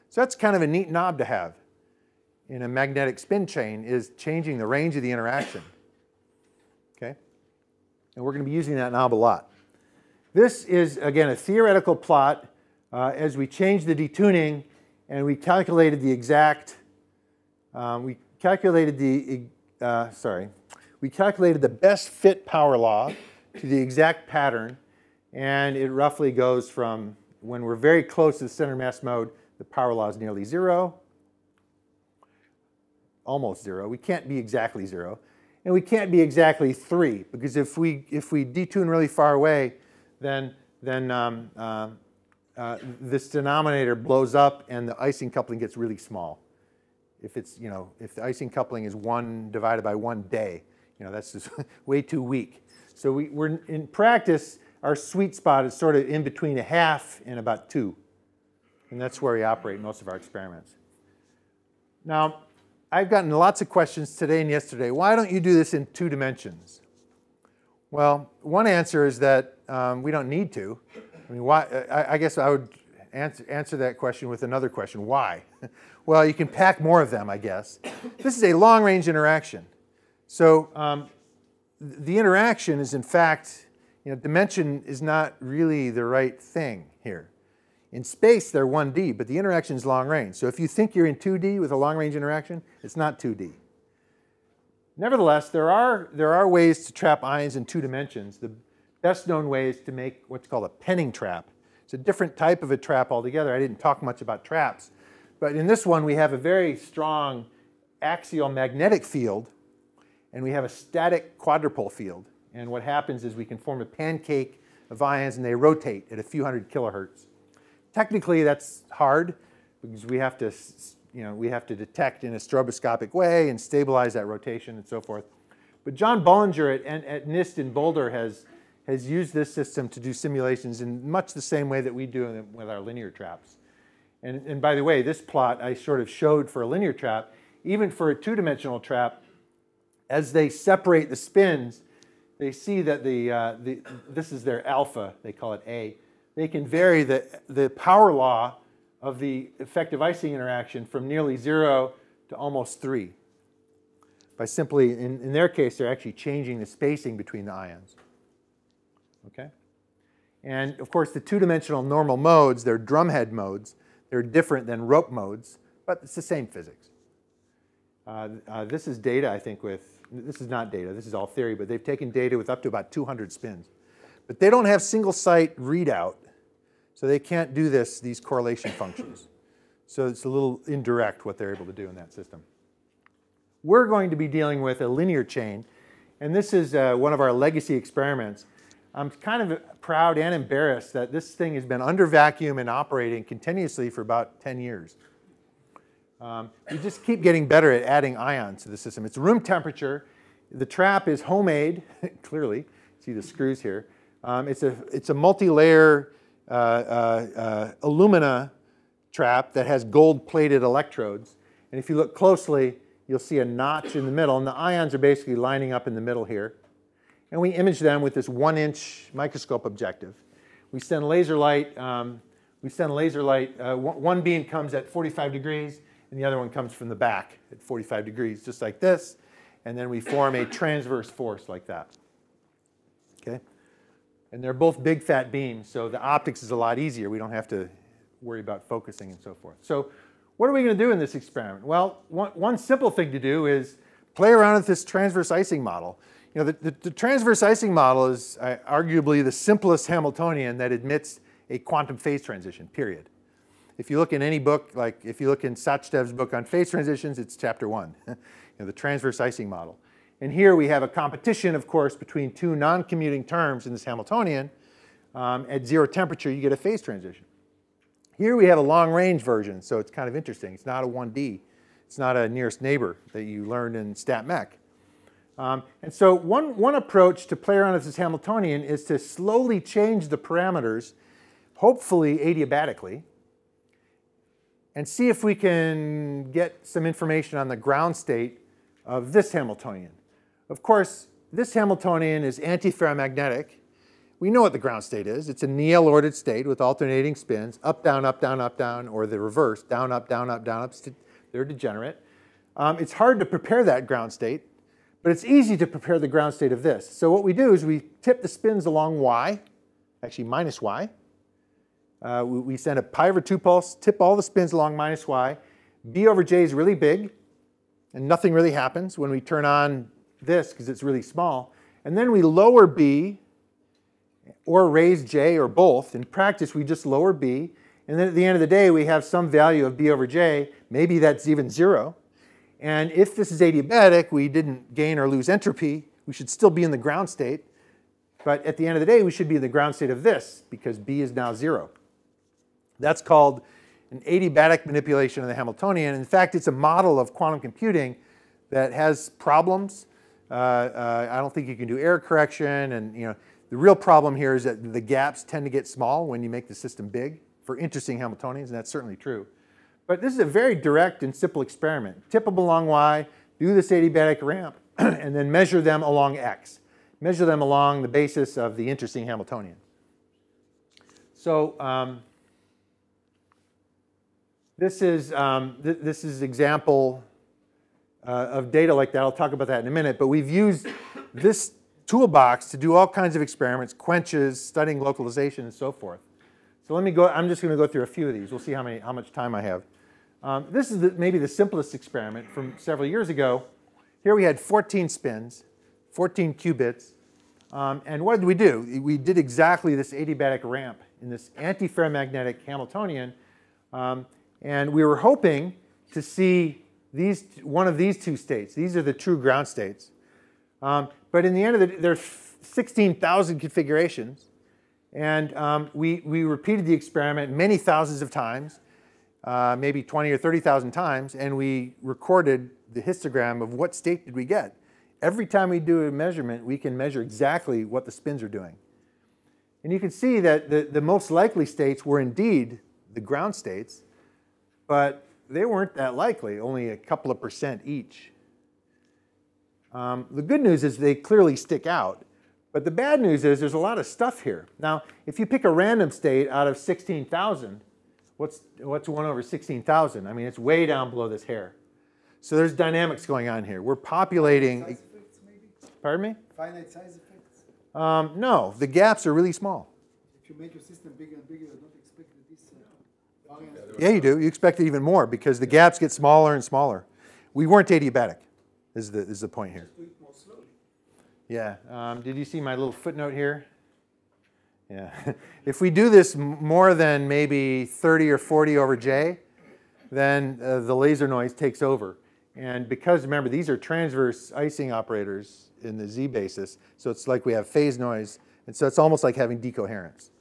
So that's kind of a neat knob to have in a magnetic spin chain, is changing the range of the interaction. Okay? And we're going to be using that knob a lot. This is, again, a theoretical plot as we change the detuning, and we calculated the exact, we calculated the best fit power law to the exact pattern, and it roughly goes from, when we're very close to the center mass mode, the power law is nearly 0, almost 0. We can't be exactly 0. And we can't be exactly 3, because if we detune really far away, then this denominator blows up and the Ising coupling gets really small. If it's, if the Ising coupling is 1 divided by 1 day, that's just way too weak. So we're in practice, our sweet spot is sort of in between 1/2 and about 2. And that's where we operate most of our experiments. Now, I've gotten lots of questions today and yesterday. Why don't you do this in 2 dimensions? Well, one answer is that we don't need to. I mean, why? I guess I would answer that question with another question. Why? Well, you can pack more of them, I guess. This is a long-range interaction. So the interaction is, in fact, dimension is not really the right thing here. In space, they're 1D, but the interaction is long range. So if you think you're in 2D with a long-range interaction, it's not 2D. Nevertheless, there are ways to trap ions in 2 dimensions. The best known way is to make what's called a penning trap. It's a different type of a trap altogether. I didn't talk much about traps. But in this one, we have a very strong axial magnetic field, and we have a static quadrupole field. And what happens is we can form a pancake of ions, and they rotate at a few hundred kilohertz. Technically, that's hard because we have to, detect in a stroboscopic way and stabilize that rotation and so forth. But John Bullinger at NIST in Boulder has used this system to do simulations in much the same way that we do with our linear traps. And by the way, this plot I sort of showed for a linear trap. Even for a 2-dimensional trap, as they separate the spins, they see that this is their alpha, they call it A. They can vary the power law of the effective Ising interaction from nearly 0 to almost 3. By simply, in their case, they're actually changing the spacing between the ions. Okay? And of course, the 2-dimensional normal modes, they're drumhead modes. They're different than rope modes, but it's the same physics. This is data, I think, this is not data, this is all theory, but they've taken data with up to about 200 spins. But they don't have single-site readout, so they can't do these correlation functions. So it's a little indirect what they're able to do in that system. We're going to be dealing with a linear chain, and this is one of our legacy experiments. I'm kind of proud and embarrassed that this thing has been under vacuum and operating continuously for about 10 years. We just keep getting better at adding ions to the system. It's room temperature. The trap is homemade, clearly. See the screws here. It's a multi-layer alumina trap that has gold-plated electrodes. And if you look closely, you'll see a notch in the middle, and the ions are basically lining up in the middle here. And we image them with this 1-inch microscope objective. We send laser light. One beam comes at 45 degrees, and the other one comes from the back at 45 degrees, just like this. And then we form a transverse force like that. Okay? And they're both big fat beams, so the optics is a lot easier. We don't have to worry about focusing and so forth. So what are we going to do in this experiment? Well, one simple thing to do is play around with this transverse Ising model. You know, the transverse Ising model is arguably the simplest Hamiltonian that admits a quantum phase transition, period. If you look in any book, like if you look in Sachdev's book on phase transitions, it's chapter 1, the transverse Ising model. And here we have a competition, of course, between two non-commuting terms in this Hamiltonian. At 0 temperature, you get a phase transition. Here we have a long-range version, so it's kind of interesting. It's not a 1D. It's not a nearest neighbor that you learned in stat mech. And so one approach to play around with this Hamiltonian is to slowly change the parameters, hopefully adiabatically, and see if we can get some information on the ground state of this Hamiltonian. Of course, this Hamiltonian is antiferromagnetic. We know what the ground state is. It's a Néel-ordered state with alternating spins, up, down, or the reverse, down, up, down, up, down, up. They're degenerate. It's hard to prepare that ground state, but it's easy to prepare the ground state of this. So what we do is we tip the spins along y, actually minus y. We send a pi/2 pulse, tip all the spins along minus y. B over j is really big, and nothing really happens when we turn on this because it's really small. And then we lower b, or raise j, or both. In practice, we just lower b. And then at the end of the day, we have some value of b over j. Maybe that's even 0. And if this is adiabatic, we didn't gain or lose entropy. We should still be in the ground state. But at the end of the day, we should be in the ground state of this, because b is now 0. That's called an adiabatic manipulation of the Hamiltonian. In fact, it's a model of quantum computing that has problems. I don't think you can do error correction. And the real problem here is that the gaps tend to get small when you make the system big for interesting Hamiltonians, and that's certainly true. But this is a very direct and simple experiment. Tip them along y, do this adiabatic ramp, and then measure them along x. Measure them along the basis of the interesting Hamiltonian. So this is example of data like that. I'll talk about that in a minute. But we've used this toolbox to do all kinds of experiments, quenches, studying localization, and so forth. So let me go. I'm just going to go through a few of these. We'll see how much time I have. This is maybe the simplest experiment from several years ago. Here we had 14 spins, 14 qubits. And what did we do? We did exactly this adiabatic ramp in this antiferromagnetic Hamiltonian. And we were hoping to see one of these two states. These are the true ground states. But in the end of the day, there's 16,000 configurations. And we repeated the experiment many thousands of times, maybe 20 or 30,000 times, and we recorded the histogram of what state did we get. Every time we do a measurement, we can measure exactly what the spins are doing. And you can see that the most likely states were indeed the ground states, but they weren't that likely, only a couple of % each. The good news is they clearly stick out. But the bad news is there's a lot of stuff here. Now, if you pick a random state out of 16,000, what's 1 over 16,000? I mean, it's way down below this hair. So there's dynamics going on here. We're populating. Size effects, maybe? Pardon me? Finite size effects. No, the gaps are really small. If you make your system bigger and bigger, you don't expect that this variance. Yeah, you do. You expect it even more because the gaps get smaller and smaller. We weren't adiabatic, is the point here. Do it more slowly. Yeah. Did you see my little footnote here? Yeah. If we do this more than maybe 30 or 40 over j, then the laser noise takes over. And because, remember, these are transverse Ising operators in the z basis, so it's like we have phase noise, and so it's almost like having decoherence.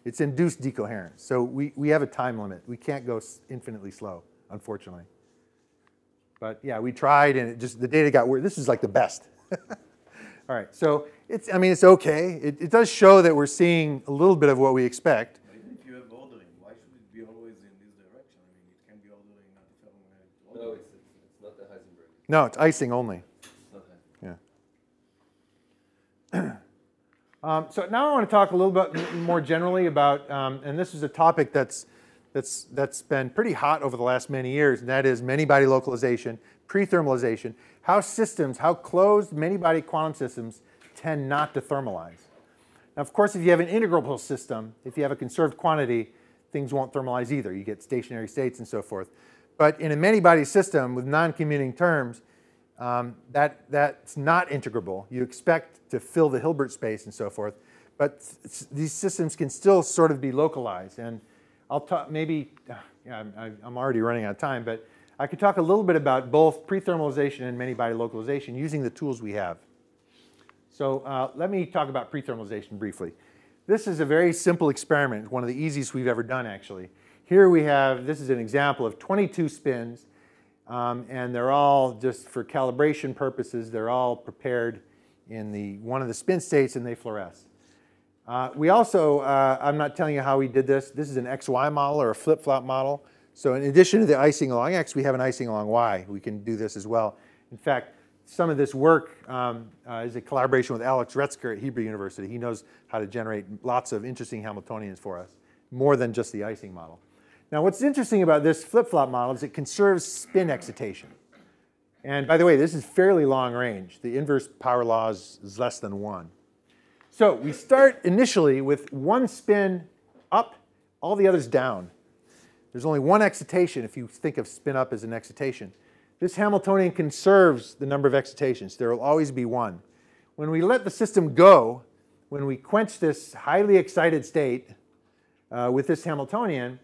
It's induced decoherence. So we have a time limit. We can't go infinitely slow, unfortunately. But yeah, we tried, and the data got worse. This is like the best. All right, so it's okay. It does show that we're seeing a little bit of what we expect. No, it's not the Heisenberg. No, it's Ising only. It's not Heisenberg. Yeah. So now I want to talk a little bit more generally about, and this is a topic that's been pretty hot over the last many years, and that is many-body localization, pre-thermalization, how closed many-body quantum systems tend not to thermalize. Now, of course, if you have an integrable system, if you have a conserved quantity, things won't thermalize either. You get stationary states and so forth. But in a many-body system with non-commuting terms, that's not integrable. You expect to fill the Hilbert space and so forth, but these systems can still sort of be localized. And I'll talk maybe, I'm already running out of time, but I could talk a little bit about both pre-thermalization and many-body localization using the tools we have. So let me talk about pre-thermalization briefly. This is a very simple experiment, one of the easiest we've ever done, actually. Here we have, this is an example of 22 spins, and they're all, just for calibration purposes, they're all prepared in one of the spin states, and they fluoresce. We also, I'm not telling you how we did this. This is an XY model or a flip-flop model. So in addition to the Ising along X, we have an Ising along Y. We can do this as well. In fact, some of this work is a collaboration with Alex Retzker at Hebrew University. He knows how to generate lots of interesting Hamiltonians for us, more than just the Ising model. Now, what's interesting about this flip-flop model is it conserves spin excitation. And by the way, this is fairly long range. The inverse power law is less than 1. So we start initially with one spin up, all the others down. There's only one excitation if you think of spin up as an excitation. This Hamiltonian conserves the number of excitations. There will always be one. When we let the system go, when we quench this highly excited state with this Hamiltonian,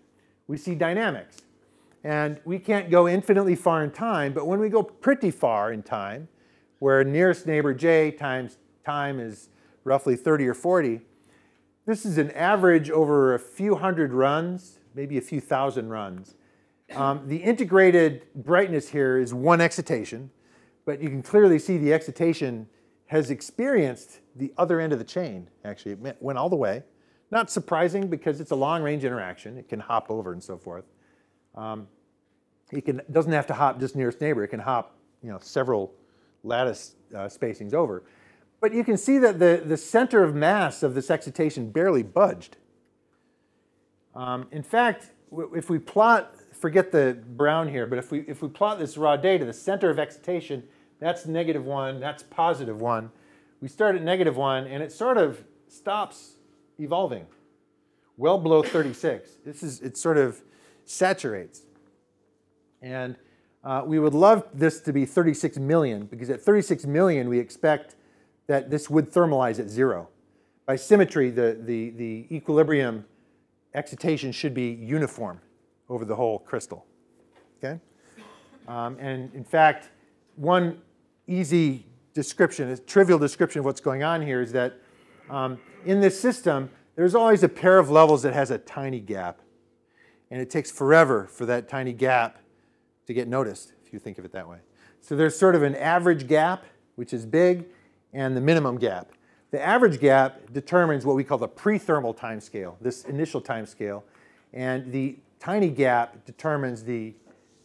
we see dynamics. And we can't go infinitely far in time, but when we go pretty far in time, where nearest neighbor j times time is roughly 30 or 40, this is an average over a few hundred runs, maybe a few thousand runs. The integrated brightness here is one excitation, but you can clearly see the excitation has experienced the other end of the chain, actually. It went all the way. Not surprising because it's a long-range interaction. It can hop over and so forth. It doesn't have to hop just nearest neighbor. It can hop several lattice spacings over. But you can see that the center of mass of this excitation barely budged. In fact, if we plot, forget the brown here, but if we plot this raw data, the center of excitation, that's -1, that's +1. We start at -1, and it sort of stops evolving well below 36. It sort of saturates. And we would love this to be 36 million, because at 36 million, we expect that this would thermalize at 0. By symmetry, the equilibrium excitation should be uniform over the whole crystal. Okay? And in fact, one easy description, a trivial description of what's going on here is that in this system, there's always a pair of levels that has a tiny gap. And it takes forever for that tiny gap to get noticed, if you think of it that way. So there's sort of an average gap, which is big, and the minimum gap. The average gap determines what we call the pre-thermal time scale, this initial time scale. And the tiny gap determines the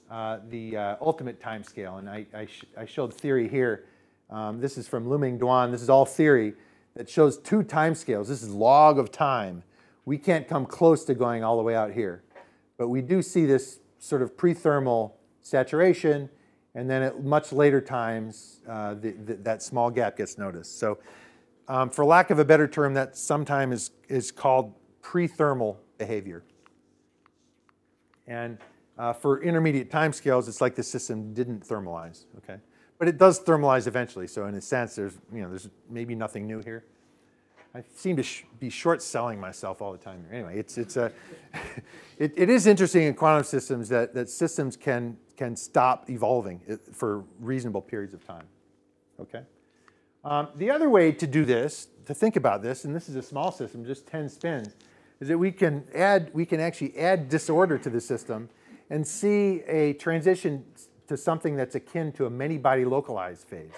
ultimate time scale. And I showed theory here. This is from Luming Duan. This is all theory that shows 2 time scales. This is log of time. We can't come close to going all the way out here. But we do see this sort of pre-thermal saturation, and then at much later times, that small gap gets noticed. So for lack of a better term, that sometimes is called pre-thermal behavior. And for intermediate timescales, it's like the system didn't thermalize. Okay? But it does thermalize eventually. So in a sense, there's maybe nothing new here. I seem to be short-selling myself all the time here. Anyway, it is interesting in quantum systems that systems can stop evolving for reasonable periods of time. Okay. The other way to do this, to think about this, and this is a small system, just 10 spins, is that we can actually add disorder to the system and see a transition to something that's akin to a many-body localized phase.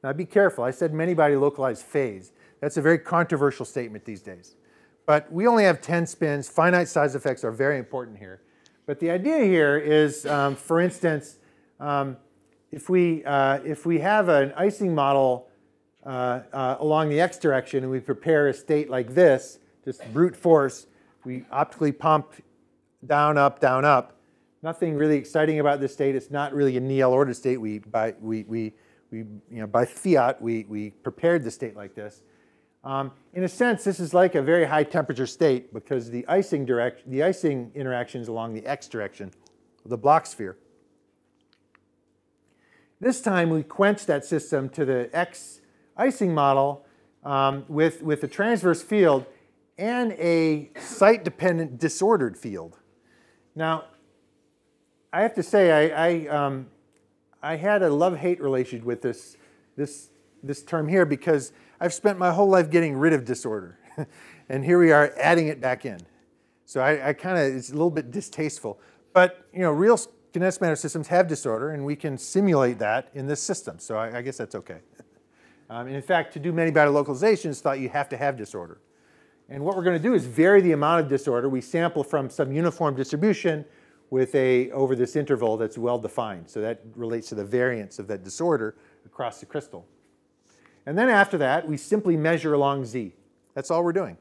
Now be careful, I said many-body localized phase. That's a very controversial statement these days. But we only have 10 spins. Finite size effects are very important here. But the idea here is, for instance, if we have an Ising model along the x direction and we prepare a state like this, just brute force, we optically pump down, up. Nothing really exciting about this state. It's not really a Niel ordered state. By fiat, we prepared the state like this. In a sense, this is like a very high temperature state because the Ising interaction is along the x direction of the Bloch sphere. This time we quench that system to the x Ising model with a transverse field and a site-dependent disordered field. Now, I have to say I had a love-hate relationship with this term here because I've spent my whole life getting rid of disorder. And here we are adding it back in. So I kind of, it's a little bit distasteful. But, real condensed matter systems have disorder, and we can simulate that in this system. So I guess that's OK. And in fact, to do many-body localization, it's thought you have to have disorder. And what we're going to do is vary the amount of disorder. We sample from some uniform distribution over this interval that's well-defined. So that relates to the variance of that disorder across the crystal. And then after that, we simply measure along Z. That's all we're doing.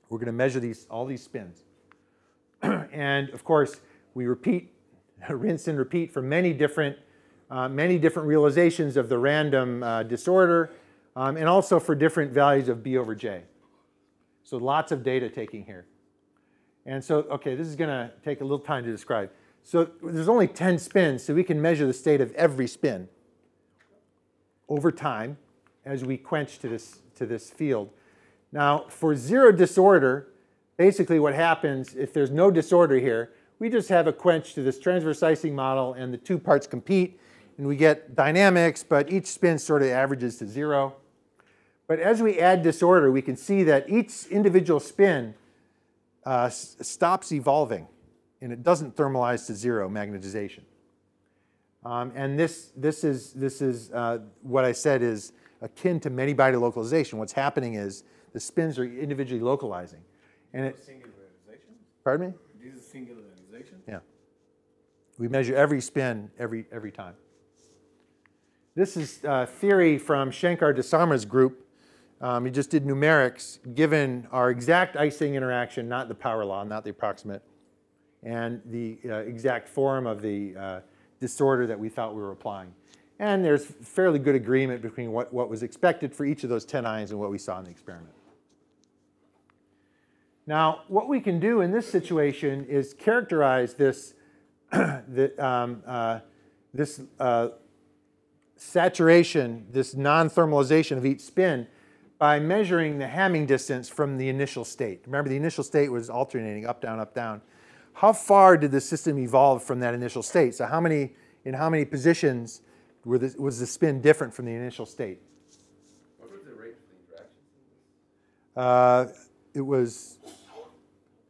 We're going to measure all these spins. And of course, we rinse and repeat for many different realizations of the random disorder, and also for different values of B over J. So lots of data taking here. And so, OK, this is going to take a little time to describe. So there's only 10 spins, so we can measure the state of every spin over time as we quench to this field. Now, for zero disorder, basically what happens if there's no disorder here, we just have a quench to this transverse Ising model, and the two parts compete, and we get dynamics, but each spin sort of averages to 0. But as we add disorder, we can see that each individual spin stops evolving, and it doesn't thermalize to 0 magnetization. And this is what I said is akin to many-body localization. What's happening is the spins are individually localizing. And single realization? Pardon me? This is single realization? Yeah. We measure every spin every time. This is theory from Shankar Desamar's group. He just did numerics given our exact Ising interaction, not the power law, not the approximate, and the exact form of the disorder that we thought we were applying. And there's fairly good agreement between what was expected for each of those 10 ions and what we saw in the experiment. Now, what we can do in this situation is characterize this, saturation, this non-thermalization of each spin by measuring the Hamming distance from the initial state. Remember, the initial state was alternating up, down, up, down. How far did the system evolve from that initial state? So in how many positions was the spin different from the initial state? What was the rate of the interaction? It was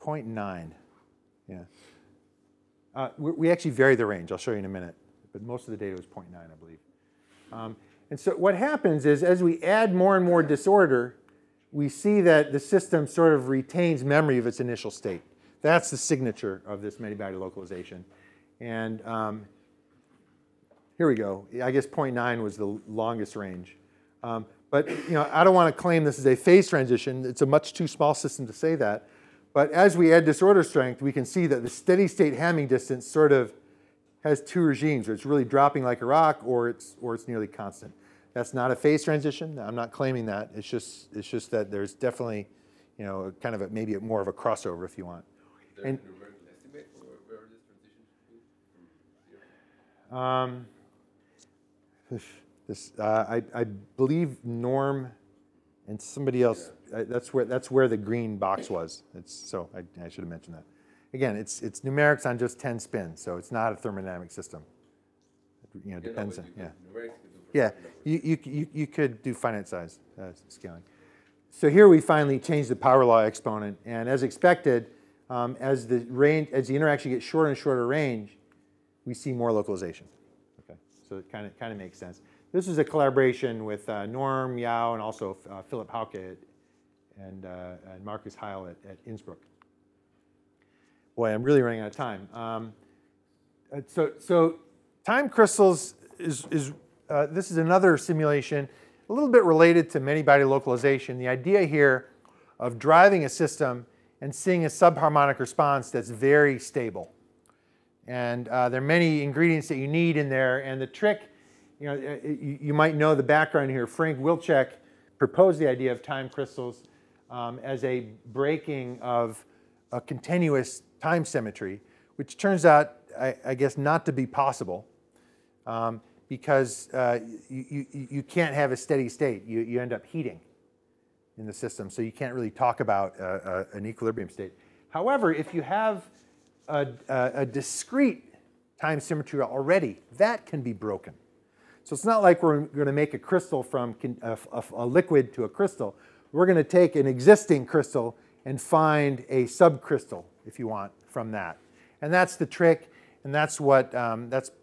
0.9. Yeah. We actually vary the range. I'll show you in a minute. But most of the data was 0.9, I believe. And so what happens is as we add more and more disorder, we see that the system sort of retains memory of its initial state. That's the signature of this many-body localization. And here we go. I guess 0.9 was the longest range. But I don't want to claim this is a phase transition. It's a much too small system to say that. But as we add disorder strength, we can see that the steady state Hamming distance sort of has two regimes, where it's really dropping like a rock, or it's nearly constant. That's not a phase transition. I'm not claiming that. It's just that there's definitely, kind of maybe more of a crossover, if you want. Is there a numerical estimate for where this transition should be? I believe Norm and somebody else. Yeah. That's where the green box was. So I should have mentioned that. Again, it's numerics on just 10 spins, so it's not a thermodynamic system. It depends on Yeah, you could do finite size scaling. So here we finally change the power law exponent, and as expected, as the interaction gets shorter and shorter range, we see more localization. Okay, so it kind of makes sense. This is a collaboration with Norm Yao and also Philip Hauke and Marcus Heil at Innsbruck. Boy, I'm really running out of time. So time crystals this is another simulation, a little bit related to many-body localization. The idea here of driving a system and seeing a subharmonic response that's very stable. And there are many ingredients that you need in there. And the trick, you might know the background here. Frank Wilczek proposed the idea of time crystals as a breaking of a continuous time symmetry, which turns out, I guess, not to be possible because you can't have a steady state. You end up heating in the system, so you can't really talk about an equilibrium state. However, if you have a discrete time symmetry already, that can be broken. So it's not like we're going to make a crystal from a liquid to a crystal. We're going to take an existing crystal and find a subcrystal, if you want, from that. And that's the trick, and that's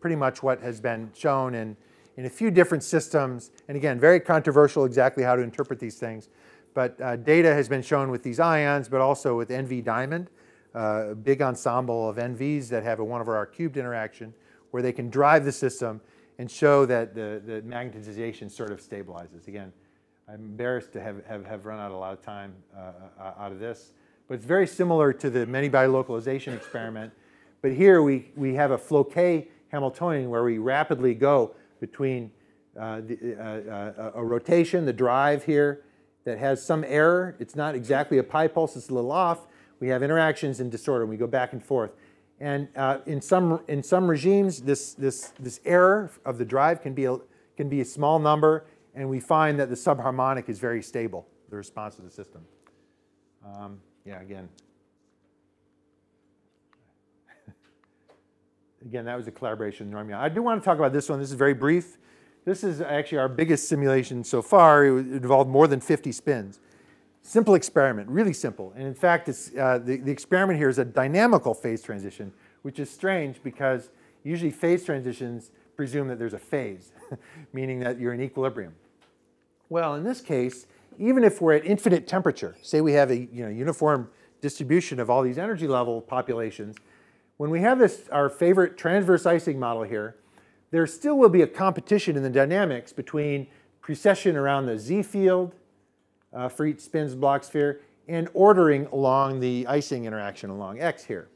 pretty much what has been shown in a few different systems. And again, very controversial exactly how to interpret these things. But data has been shown with these ions, but also with NV diamond, a big ensemble of NVs that have a 1/r cubed interaction where they can drive the system and show that the magnetization sort of stabilizes. Again, I'm embarrassed to have run out a lot of time out of this. But it's very similar to the many-body localization experiment. But here we have a Floquet Hamiltonian where we rapidly go between a rotation, the drive here, that has some error. It's not exactly a pi pulse, it's a little off. We have interactions and disorder, and we go back and forth. And in some regimes, this error of the drive can be a small number, and we find that the subharmonic is very stable, the response of the system. Yeah, again. Again, that was a collaboration with Norm Young. I do want to talk about this one. This is very brief. This is actually our biggest simulation so far. It involved more than 50 spins. Simple experiment, really simple. And in fact, the experiment here is a dynamical phase transition, which is strange because usually phase transitions presume that there's a phase, meaning that you're in equilibrium. Well, in this case, even if we're at infinite temperature, say we have a uniform distribution of all these energy level populations, when we have our favorite transverse Ising model here, there still will be a competition in the dynamics between precession around the Z field for each spins block sphere and ordering along the Ising interaction along X here.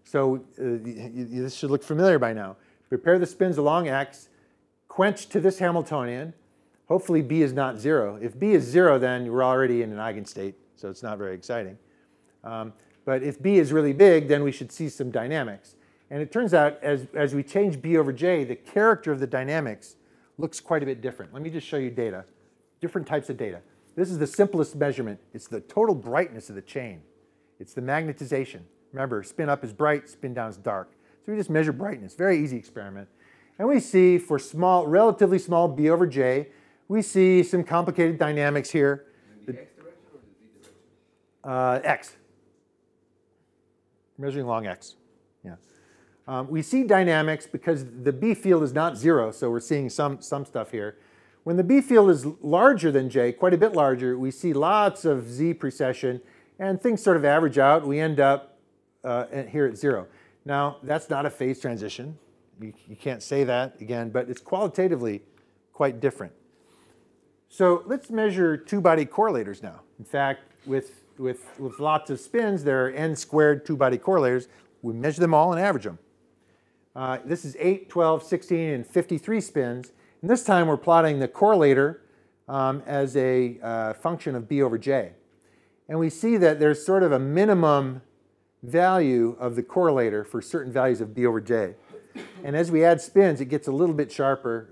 So this should look familiar by now. Prepare the spins along X, quench to this Hamiltonian. Hopefully B is not 0. If B is 0, then we're already in an eigenstate, so it's not very exciting. But if B is really big, then we should see some dynamics. And it turns out, as we change B over J, the character of the dynamics looks quite a bit different. Let me just show you data, different types of data. This is the simplest measurement. It's the total brightness of the chain. It's the magnetization. Remember, spin up is bright, spin down is dark. So we just measure brightness, very easy experiment. And we see for relatively small B over J, we see some complicated dynamics here. In the X direction or the Z direction? X. Measuring along X. Yeah. We see dynamics because the B field is not 0, so we're seeing some stuff here. When the B field is larger than J, quite a bit larger, we see lots of Z precession, and things sort of average out. We end up here at 0. Now, that's not a phase transition. You can't say that again, but it's qualitatively quite different. So let's measure two-body correlators now. In fact, with lots of spins, there are n squared two-body correlators. We measure them all and average them. This is 8, 12, 16, and 53 spins. And this time we're plotting the correlator as a function of B over J. And we see that there's sort of a minimum value of the correlator for certain values of B over J. And as we add spins, it gets a little bit sharper,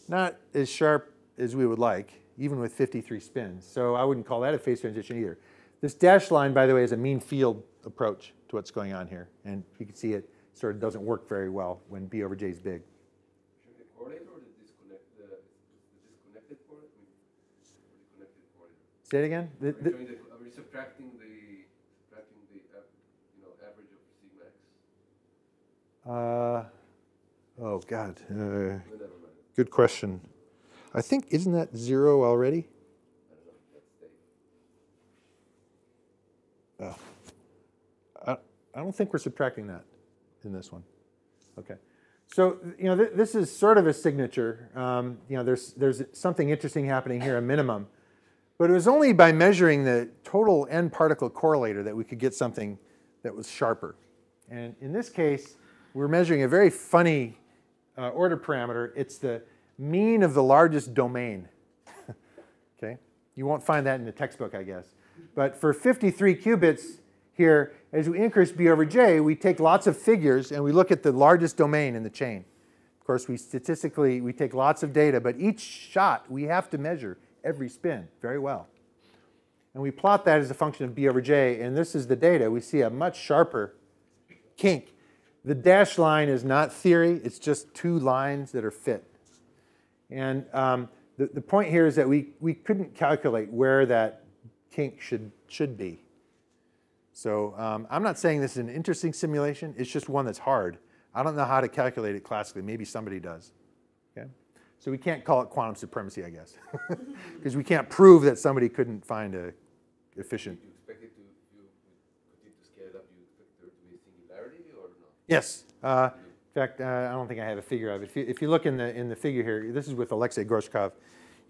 not as sharp as we would like, even with 53 spins. So I wouldn't call that a phase transition either. This dashed line, by the way, is a mean field approach to what's going on here. And you can see it sort of doesn't work very well when B over J is big. The correlator or the disconnected correlator? The connected correlator. Say it again? Are we subtracting the average of sigma x? Oh, God. Good question. I think, isn't that 0 already? I don't know. Let's stay. I don't think we're subtracting that in this one. Okay. So, this is sort of a signature. There's something interesting happening here, a minimum. But it was only by measuring the total n particle correlator that we could get something that was sharper. And in this case, we're measuring a very funny order parameter. It's the mean of the largest domain. Okay? You won't find that in the textbook, I guess. But for 53 qubits here, as we increase b over j, we take lots of figures and we look at the largest domain in the chain. Of course, we take lots of data, but each shot we have to measure every spin very well. And we plot that as a function of b over j, and this is the data. We see a much sharper kink. The dashed line is not theory, it's just two lines that are fit. And the point here is that we couldn't calculate where that kink should be. So I'm not saying this is an interesting simulation, it's just one that's hard. I don't know how to calculate it classically, maybe somebody does. Okay? So we can't call it quantum supremacy, I guess, because we can't prove that somebody couldn't find a efficient. Do you expect it to continue to scale it up? Do you expect there to be a singularity or no? Yes. In fact, I don't think I have a figure of it. If you look in the figure here, this is with Alexei Groshkov,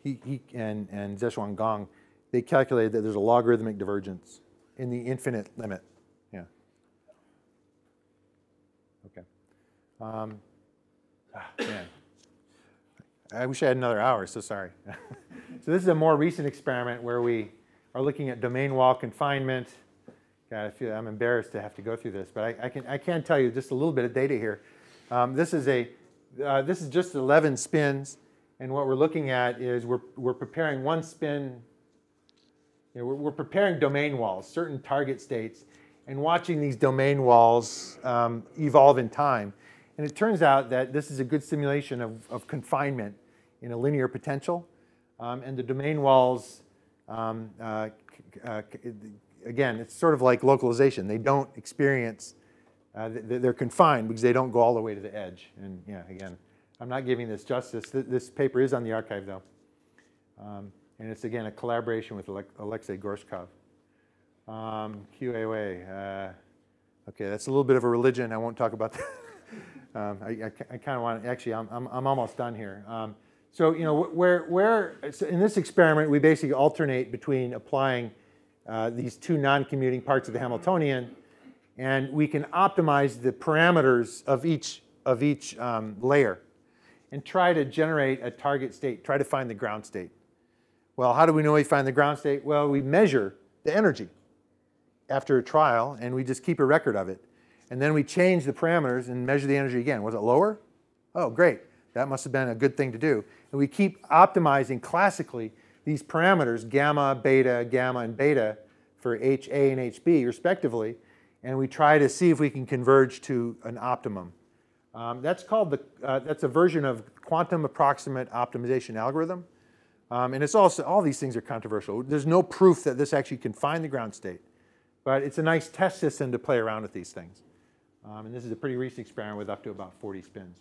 he and Zheshuang Gong. They calculated that there's a logarithmic divergence in the infinite limit. Yeah. Okay. Man. I wish I had another hour, so sorry. So this is a more recent experiment where we are looking at domain wall confinement. God, I'm embarrassed to have to go through this, but I can tell you just a little bit of data here. This is just 11 spins, and what we're looking at is we're preparing one spin. We're preparing domain walls, certain target states, and watching these domain walls evolve in time. And it turns out that this is a good simulation of confinement in a linear potential. And the domain walls, again, it's sort of like localization. They don't experience, they're confined because they don't go all the way to the edge. And yeah, again, I'm not giving this justice. This paper is on the archive, though. And it's, again, a collaboration with Alexei Groshkov. QAOA. Okay, that's a little bit of a religion. I won't talk about that. I kind of want to, actually, I'm almost done here. So, so in this experiment, we basically alternate between applying these two non-commuting parts of the Hamiltonian, and we can optimize the parameters of each layer and try to generate a target state, try to find the ground state. Well, how do we know we find the ground state? Well, we measure the energy after a trial, and we just keep a record of it. And then we change the parameters and measure the energy again. Was it lower? Oh, great. That must have been a good thing to do. And we keep optimizing classically these parameters, gamma, and beta, for HA and HB, respectively. And we try to see if we can converge to an optimum. That's called that's a version of quantum approximate optimization algorithm. And it's also, all these things are controversial. There's no proof that this actually can find the ground state. But it's a nice test system to play around with these things. And this is a pretty recent experiment with up to about 40 spins.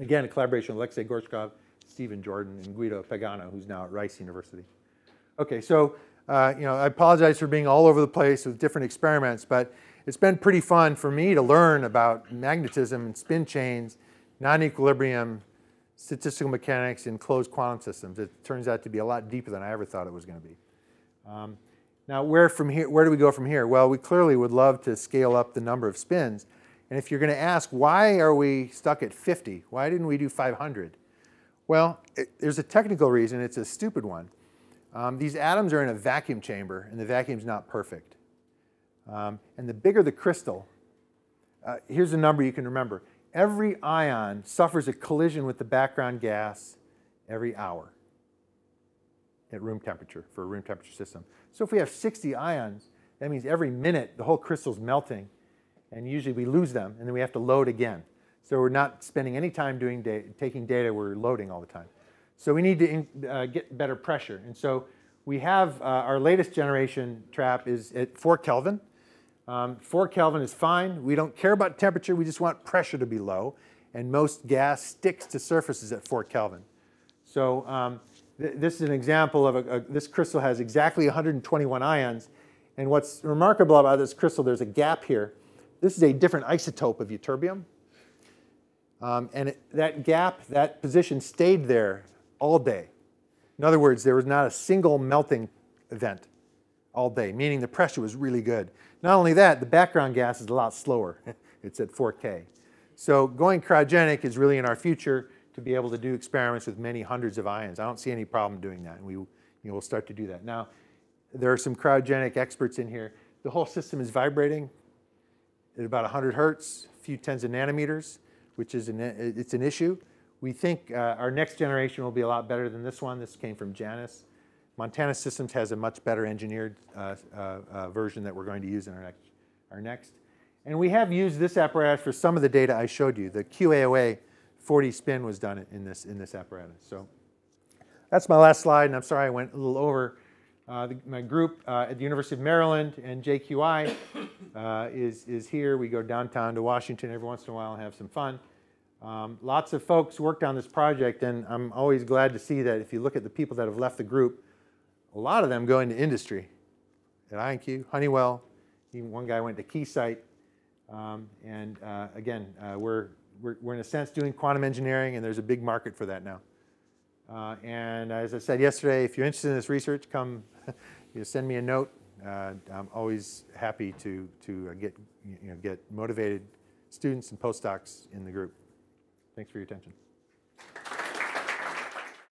Again, a collaboration with Alexei Groshkov, Stephen Jordan, and Guido Pagano, who's now at Rice University. Okay, so I apologize for being all over the place with different experiments, but it's been pretty fun for me to learn about magnetism and spin chains, non-equilibrium, statistical mechanics, and closed quantum systems. It turns out to be a lot deeper than I ever thought it was going to be. Now, where do we go from here? Well, we clearly would love to scale up the number of spins. And if you're going to ask, why are we stuck at 50? Why didn't we do 500? Well, there's a technical reason. It's a stupid one. These atoms are in a vacuum chamber, and the vacuum's not perfect. And the bigger the crystal, here's a number you can remember. Every ion suffers a collision with the background gas every hour at room temperature, for a room temperature system. So if we have 60 ions, that means every minute the whole crystal's melting, and usually we lose them, and then we have to load again. So we're not spending any time taking data, we're loading all the time. So we need to get better pressure. And so we have our latest generation trap is at 4 Kelvin. 4 Kelvin is fine. We don't care about temperature, we just want pressure to be low. And most gas sticks to surfaces at 4 Kelvin. So this is an example of this crystal has exactly 121 ions. And what's remarkable about this crystal, there's a gap here. this is a different isotope of ytterbium. And that gap, that position stayed there all day. In other words, there was not a single melting event all day, meaning the pressure was really good. Not only that, the background gas is a lot slower. It's at 4K. So going cryogenic is really in our future to be able to do experiments with many hundreds of ions. I don't see any problem doing that, and we'll start to do that. Now, there are some cryogenic experts in here. The whole system is vibrating at about 100 hertz, a few tens of nanometers, which is it's an issue. We think our next generation will be a lot better than this one. This came from Janus. Montana Systems has a much better engineered version that we're going to use in our next. And we have used this apparatus for some of the data I showed you. The QAOA 40 spin was done in this apparatus. So that's my last slide, and I'm sorry I went a little over. My group at the University of Maryland and JQI is here. We go downtown to Washington every once in a while and have some fun. Lots of folks worked on this project, and I'm always glad to see that if you look at the people that have left the group, a lot of them go into industry. At IonQ, Honeywell, even one guy went to Keysight. Again, we're in a sense doing quantum engineering, and there's a big market for that now. And as I said yesterday, if you're interested in this research, come send me a note. I'm always happy to get motivated students and postdocs in the group. Thanks for your attention.